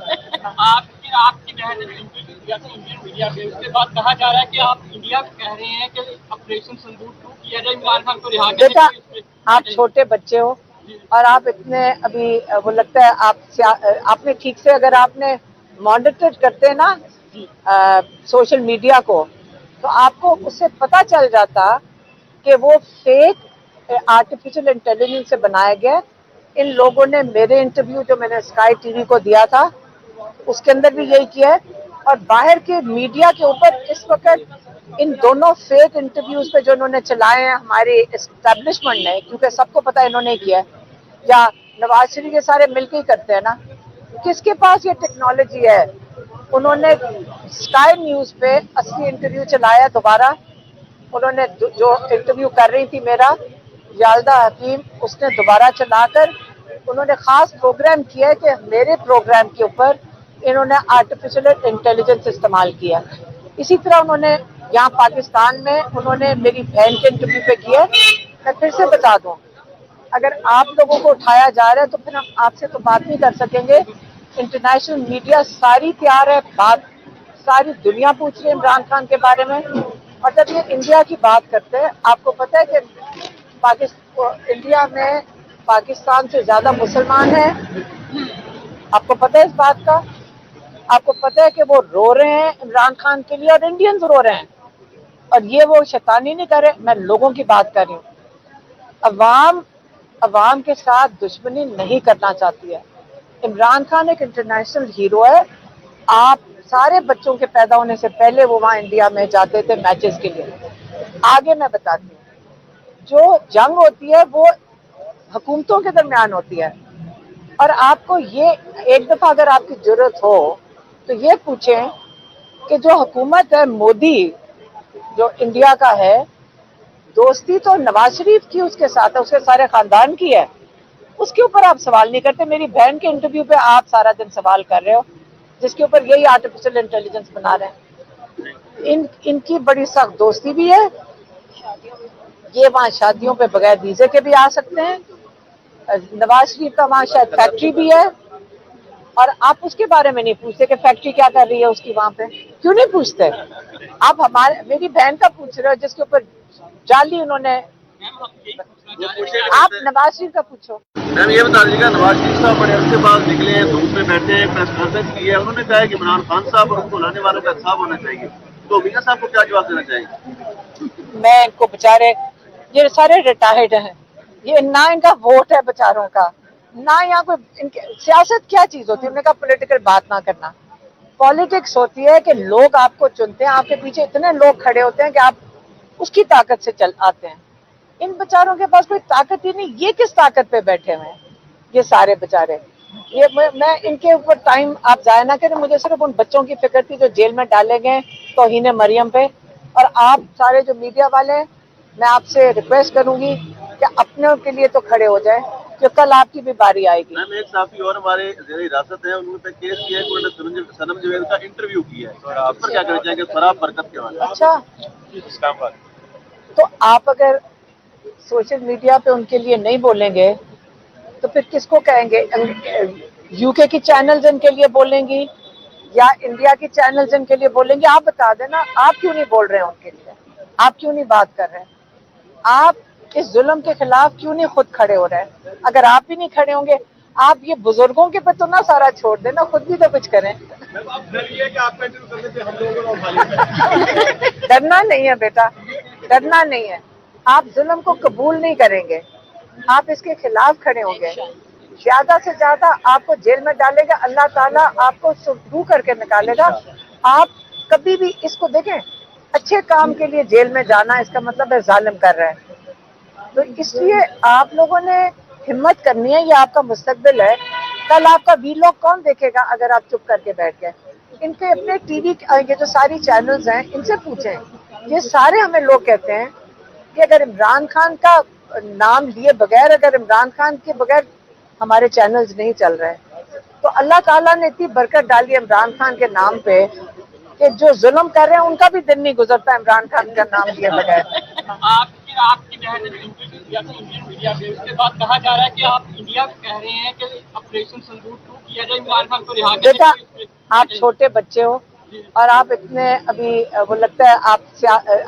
आपकी बहन ने इंटरव्यू दिया था इंडियन मीडिया पे, उसके बाद कहा जा रहा है कि आप इंडिया कह रहे हैं कि ऑपरेशन सिंदूर 2 किया जाए, इमरान खान को रिहा किया बेटा, जाए। आप छोटे बच्चे हो और आप इतने अभी वो लगता है आपने ठीक से अगर आपने मॉनिटर करते ना सोशल मीडिया को, तो आपको उससे पता चल जाता कि वो फेक आर्टिफिशियल इंटेलिजेंस से बनाया गया। इन लोगों ने मेरे इंटरव्यू जो मैंने स्काई टीवी को दिया था उसके अंदर भी यही किया है, और बाहर के मीडिया के ऊपर इस वक्त इन दोनों फेक इंटरव्यूज पे जो इन्होंने चलाए हैं हमारे एस्टेब्लिशमेंट ने, क्योंकि सबको पता है इन्होंने किया है, या नवाज शरीफ, ये सारे मिलकर ही करते हैं ना। किसके पास ये टेक्नोलॉजी है? उन्होंने स्काई न्यूज पे असली इंटरव्यू चलाया दोबारा। उन्होंने जो इंटरव्यू कर रही थी मेरा याल्दा हकीम, उसने दोबारा चलाकर उन्होंने खास प्रोग्राम किया है कि मेरे प्रोग्राम के ऊपर इन्होंने आर्टिफिशियल इंटेलिजेंस इस्तेमाल किया। इसी तरह उन्होंने यहाँ पाकिस्तान में उन्होंने मेरी बहन के इंटरव्यू पे किया। मैं फिर से बता दूं, अगर आप लोगों को उठाया जा रहा है तो फिर हम आपसे तो बात नहीं कर सकेंगे। इंटरनेशनल मीडिया सारी तैयार है, बात सारी दुनिया पूछ रही है इमरान खान के बारे में। और जब ये इंडिया की बात करते हैं, आपको पता है कि इंडिया में पाकिस्तान से ज्यादा मुसलमान हैं, आपको पता है इस बात का? आपको पता है कि वो रो रहे हैं इमरान खान के लिए और इंडियंस रो रहे हैं, और ये वो शैतानी नहीं कर रहे, मैं लोगों की बात कर रही हूँ। अवाम के साथ दुश्मनी नहीं करना चाहती है। इमरान खान एक इंटरनेशनल हीरो है। आप सारे बच्चों के पैदा होने से पहले वो वहाँ इंडिया में जाते थे मैचेस के लिए। आगे मैं बताती हूँ, जो जंग होती है वो हुकूमतों के दरमियान होती है, और आपको ये एक दफा अगर आपकी जरूरत हो तो ये पूछें कि जो हुकूमत है मोदी जो इंडिया का है, दोस्ती तो नवाज शरीफ की उसके साथ है, उसके सारे खानदान की है, उसके ऊपर आप सवाल नहीं करते। मेरी बहन के इंटरव्यू पे आप सारा दिन सवाल कर रहे हो, जिसके ऊपर यही आर्टिफिशियल इंटेलिजेंस बना रहे हैं। इनकी बड़ी सख्त दोस्ती भी है, ये वहाँ शादियों पे बगैर वीजे के भी आ सकते हैं। नवाज शरीफ का वहाँ शायद फैक्ट्री भी है, और आप उसके बारे में नहीं पूछते कि फैक्ट्री क्या कर रही है उसकी वहाँ पे, क्यों नहीं पूछते? आप मेरी बहन का पूछ रहे हो जिसके ऊपर जाली उन्होंने। आप नवाज शरीफ का पूछो। मैम ये बता दीजिएगा, नवाज शरीफ साहब बड़े अरसे बाद निकले, धूप में बैठे, प्रेस कॉन्फ्रेंस की है, उन्होंने कहा है कि इमरान खान साहब और उनको लाने वालों का इंसाफ होना चाहिए, तो मियां साहब को क्या जवाब देना चाहिए? मैं इनको बेचारे, ये सारे रिटायर्ड हैं, ये ना इनका वोट है बेचारों का, ना यहाँ कोई इनके सियासत क्या चीज होती है, उन्होंने कहा पॉलिटिकल बात ना करना। पॉलिटिक्स होती है कि लोग आपको चुनते हैं, आपके पीछे इतने लोग खड़े होते हैं कि आप उसकी ताकत से चल आते हैं। इन बेचारों के पास कोई ताकत ही नहीं, ये किस ताकत पे बैठे हुए हैं ये सारे बेचारे। ये मैं इनके ऊपर टाइम आप जाया ना करें, मुझे सिर्फ उन बच्चों की फिक्र थी जो जेल में डाले गए तौहीन मरियम पे। और आप सारे जो मीडिया वाले हैं, मैं आपसे रिक्वेस्ट करूंगी कि अपनों के लिए तो खड़े हो जाए, जो कल आपकी भी बारी आएगी। मैम एक साथी और हमारे जेर हिरासत है, उन्होंने केस किया है कि उन्होंने सनम जवेद का इंटरव्यू किया है, इस पर क्या कहना चाहेंगे फराह बरकत के बारे में? अच्छा, इस्लामाबाद। तो आप अगर सोशल मीडिया पे उनके लिए नहीं बोलेंगे तो फिर किसको कहेंगे? यूके की चैनल्स इनके लिए बोलेंगी या इंडिया की चैनल्स इनके लिए बोलेंगे? आप बता देना, आप क्यों नहीं बोल रहे हैं उनके लिए? आप क्यों नहीं बात कर रहे हैं? आप इस जुल्म के खिलाफ क्यों नहीं खुद खड़े हो रहे हैं? अगर आप भी नहीं खड़े होंगे, आप ये बुजुर्गों के पे तो ना सारा छोड़ देना, खुद भी तो कुछ करें। डरना नहीं है बेटा, डरना नहीं है। आप जुल्म को कबूल नहीं करेंगे, आप इसके खिलाफ खड़े होंगे, ज्यादा से ज्यादा आपको जेल में डालेगा अल्लाह ताला, आपको सुबह करके निकालेगा। आप कभी भी इसको देखें, अच्छे काम के लिए जेल में जाना इसका मतलब है जालिम कर रहे हैं। तो इसलिए आप लोगों ने हिम्मत करनी है, ये आपका मुस्तकबिल है। कल आपका वीलॉग कौन देखेगा अगर आप चुप करके बैठ गए? इनके अपने टीवी ये जो सारी चैनल्स हैं इनसे पूछें। ये सारे हमें लोग कहते हैं कि अगर इमरान खान का नाम लिए बगैर, अगर इमरान खान के बगैर हमारे चैनल्स नहीं चल रहे, तो अल्लाह ताला ने इतनी बरकत डाली इमरान खान के नाम पे कि जो जुल्म कर रहे हैं उनका भी दिन नहीं गुजरता इमरान खान का नाम लिए बगैर। आपकी बहन ने इंटरव्यू दिया था इंडियन मीडिया पे, उसके बाद कहा जा रहा है कि आप इंडिया को कह रहे हैं कि ऑपरेशन सिंदूर 2 किया जाए, इमरान खान को रिहा बेटा, आप छोटे बच्चे हो और आप इतने अभी वो लगता है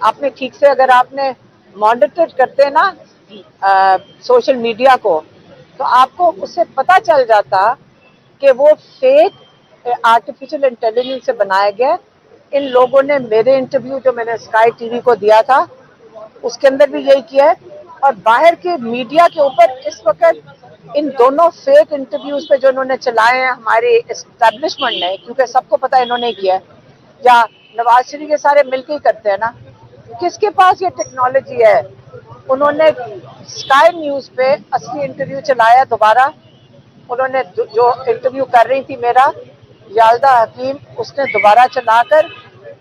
आपने ठीक से अगर आपने मॉनिटर करते ना सोशल मीडिया को, तो आपको उससे पता चल जाता कि वो फेक आर्टिफिशियल इंटेलिजेंस से बनाया गया। इन लोगों ने मेरे इंटरव्यू जो मैंने स्काई टीवी को दिया था उसके अंदर भी यही किया है, और बाहर के मीडिया के ऊपर इस वक्त इन दोनों फेक इंटरव्यूज पे जो इन्होंने चलाए हैं हमारे एस्टेब्लिशमेंट ने, क्योंकि सबको पता है इन्होंने किया है, या नवाज शरीफ के सारे मिलकर ही करते हैं ना, किसके पास ये टेक्नोलॉजी है? उन्होंने स्काई न्यूज पे असली इंटरव्यू चलाया दोबारा। उन्होंने जो इंटरव्यू कर रही थी मेरा याल्दा हकीम, उसने दोबारा चलाकर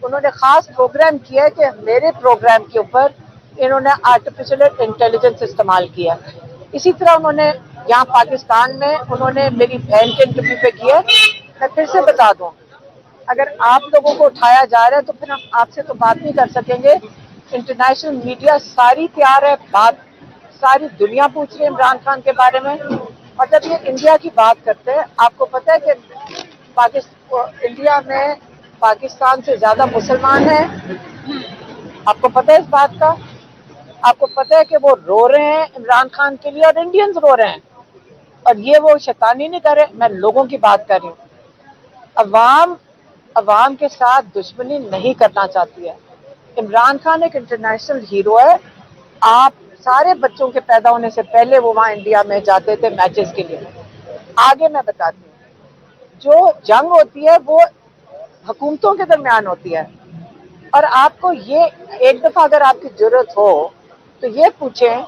उन्होंने खास प्रोग्राम किया है कि मेरे प्रोग्राम के ऊपर इन्होंने आर्टिफिशियल इंटेलिजेंस इस्तेमाल किया। इसी तरह उन्होंने यहाँ पाकिस्तान में उन्होंने मेरी बहन के इंटरव्यू पे किया। मैं फिर से बता दूं, अगर आप लोगों को उठाया जा रहा है तो फिर हम आपसे तो बात नहीं कर सकेंगे। इंटरनेशनल मीडिया सारी तैयार है, बात सारी दुनिया पूछ रही है इमरान खान के बारे में। और जब ये इंडिया की बात करते हैं, आपको पता है कि इंडिया में पाकिस्तान से ज्यादा मुसलमान हैं, आपको पता है इस बात का? आपको पता है कि वो रो रहे हैं इमरान खान के लिए और इंडियंस रो रहे हैं, और ये वो शैतानी नहीं कर रहे, मैं लोगों की बात कर रही हूँ। अवाम के साथ दुश्मनी नहीं करना चाहती है। इमरान खान एक इंटरनेशनल हीरो है। आप सारे बच्चों के पैदा होने से पहले वो वहाँ इंडिया में जाते थे मैचेस के लिए। आगे मैं बताती हूँ, जो जंग होती है वो हुकूमतों के दरमियान होती है, और आपको ये एक दफा अगर आपकी जरूरत हो तो ये पूछें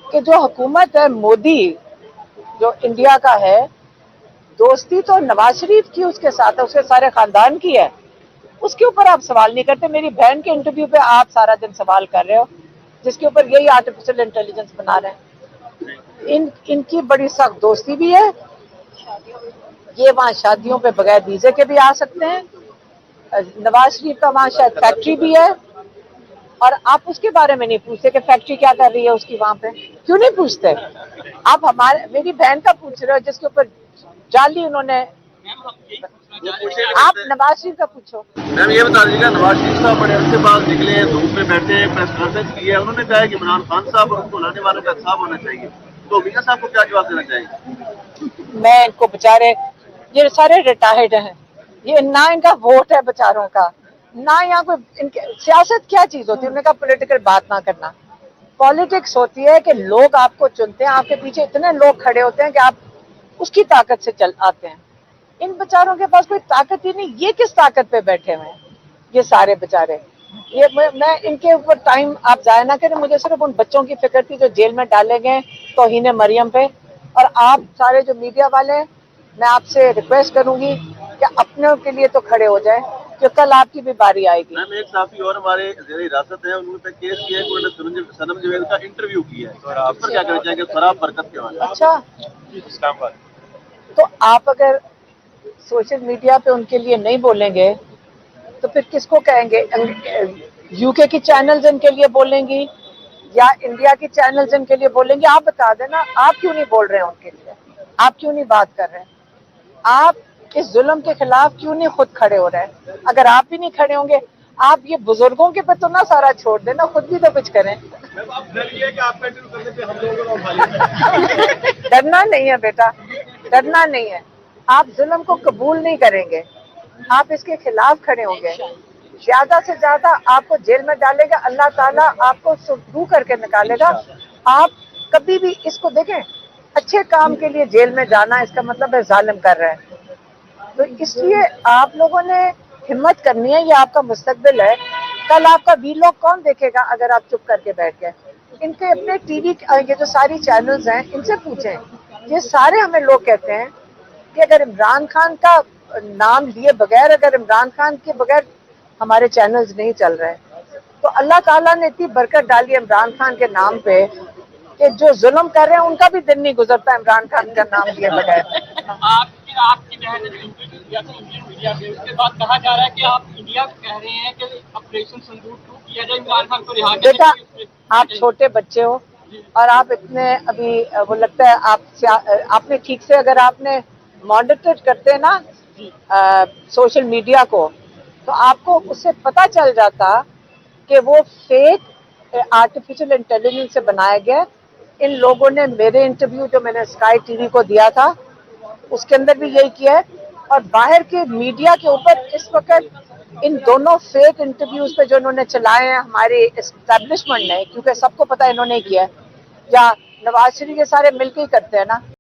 कि जो हुकूमत है मोदी जो इंडिया का है, दोस्ती तो नवाज शरीफ की उसके साथ है, उसके सारे खानदान की है, उसके ऊपर आप सवाल नहीं करते। मेरी बहन के इंटरव्यू पे आप सारा दिन सवाल कर रहे हो, जिसके ऊपर यही आर्टिफिशियल इंटेलिजेंस बना रहे हैं। इनकी बड़ी सख्त दोस्ती भी है, ये वहाँ शादियों पे बगैर वीजे के भी आ सकते हैं। नवाज शरीफ का वहाँ शायद फैक्ट्री भी है, और आप उसके बारे में नहीं पूछते कि फैक्ट्री क्या कर रही है उसकी वहाँ पे, क्यों नहीं पूछते? आप मेरी बहन का पूछ रहे हो जिसके ऊपर जाली उन्होंने। आप नवाज शरीफ का पूछो। मैम ये बता दीजिएगा, नवाज शरीफ साहब बड़े अरसे बाद निकले, धूप में बैठे, प्रेस कॉन्फ्रेंस की है, उन्होंने कहा कि इमरान खान साहब और उनको लाने वालों का इंसाफ होना चाहिए, तो मियां साहब को क्या जवाब देना चाहिए? मैं इनको बेचारे, ये सारे रिटायर्ड हैं, ये ना इनका वोट है बेचारों का, ना यहाँ कोई इनके सियासत क्या चीज होती है। उन्होंने कहा पॉलिटिकल बात ना करना। पॉलिटिक्स होती है कि लोग आपको चुनते हैं, आपके पीछे इतने लोग खड़े होते हैं कि आप उसकी ताकत से चल आते हैं। इन बेचारों के पास कोई ताकत ही नहीं, ये किस ताकत पे बैठे हुए हैं ये सारे बेचारे। ये मैं इनके ऊपर टाइम आप जाया ना करें, मुझे सिर्फ उन बच्चों की फिक्र थी जो जेल में डाले गए तौहीन मरियम पे। और आप सारे जो मीडिया वाले हैं, मैं आपसे रिक्वेस्ट करूंगी कि अपनों के लिए तो खड़े हो जाए, कि कल आपकी भी बारी आएगी। मैम एक साथी और हमारे जेर हिरासत है, उन्होंने केस किया है कि उन्होंने सनम जवेद का इंटरव्यू किया है, इस पर क्या कहना चाहेंगे? शराब बरकत के वाले अच्छा, इस्लामाबाद। तो आप अगर सोशल मीडिया पे उनके लिए नहीं बोलेंगे तो फिर किसको कहेंगे? यूके की चैनल्स इनके लिए बोलेंगी या इंडिया की चैनल्स इनके लिए बोलेंगे? आप बता देना, आप क्यों नहीं बोल रहे हैं उनके लिए? आप क्यों नहीं बात कर रहे हैं? आप इस जुल्म के खिलाफ क्यों नहीं खुद खड़े हो रहे हैं? अगर आप भी नहीं खड़े होंगे, आप ये बुजुर्गों के पे तो ना सारा छोड़ देना, खुद भी तो कुछ करें। डरना नहीं है बेटा, डरना नहीं है। आप जुल्म को कबूल नहीं करेंगे, आप इसके खिलाफ खड़े होंगे, ज्यादा से ज्यादा आपको जेल में डालेगा अल्लाह ताला, आपको सुबह करके निकालेगा। आप कभी भी इसको देखें, अच्छे काम के लिए जेल में जाना इसका मतलब है जालिम कर रहे हैं। तो इसलिए आप लोगों ने हिम्मत करनी है, ये आपका मुस्तकबिल है। कल आपका वीलॉग कौन देखेगा अगर आप चुप करके बैठ गए? इनके अपने टीवी ये जो सारी चैनल्स हैं इनसे पूछें। ये सारे हमें लोग कहते हैं कि अगर इमरान खान का नाम लिए बगैर, अगर इमरान खान के बगैर हमारे चैनल्स नहीं चल रहे, तो अल्लाह ताला ने इतनी बरकत डाली इमरान खान के नाम पे कि जो जुल्म कर रहे हैं उनका भी दिन नहीं गुजरता इमरान खान का नाम लिए बगैर। आपकी बहन ने इंटरव्यू दिया था इंडियन मीडिया में, उसके बाद कहा जा रहा है कि आप इंडिया को कह रहे हैं कि ऑपरेशन संदूक 2 किया जाए, इमरान खान को रिहा बेटा, आप छोटे बच्चे हो और आप इतने अभी वो लगता है आपने ठीक से अगर आपने मॉनिटर करते ना सोशल मीडिया को, तो आपको उससे पता चल जाता कि वो फेक आर्टिफिशियल इंटेलिजेंस से बनाया गया। इन लोगों ने मेरे इंटरव्यू जो मैंने स्काई टीवी को दिया था उसके अंदर भी यही किया है, और बाहर के मीडिया के ऊपर इस वक्त इन दोनों फेक इंटरव्यूज पे जो इन्होंने चलाए हैं हमारे एस्टेब्लिशमेंट ने, क्योंकि सबको पता है इन्होंने किया है, या नवाज शरीफ के सारे मिलकर ही करते हैं ना।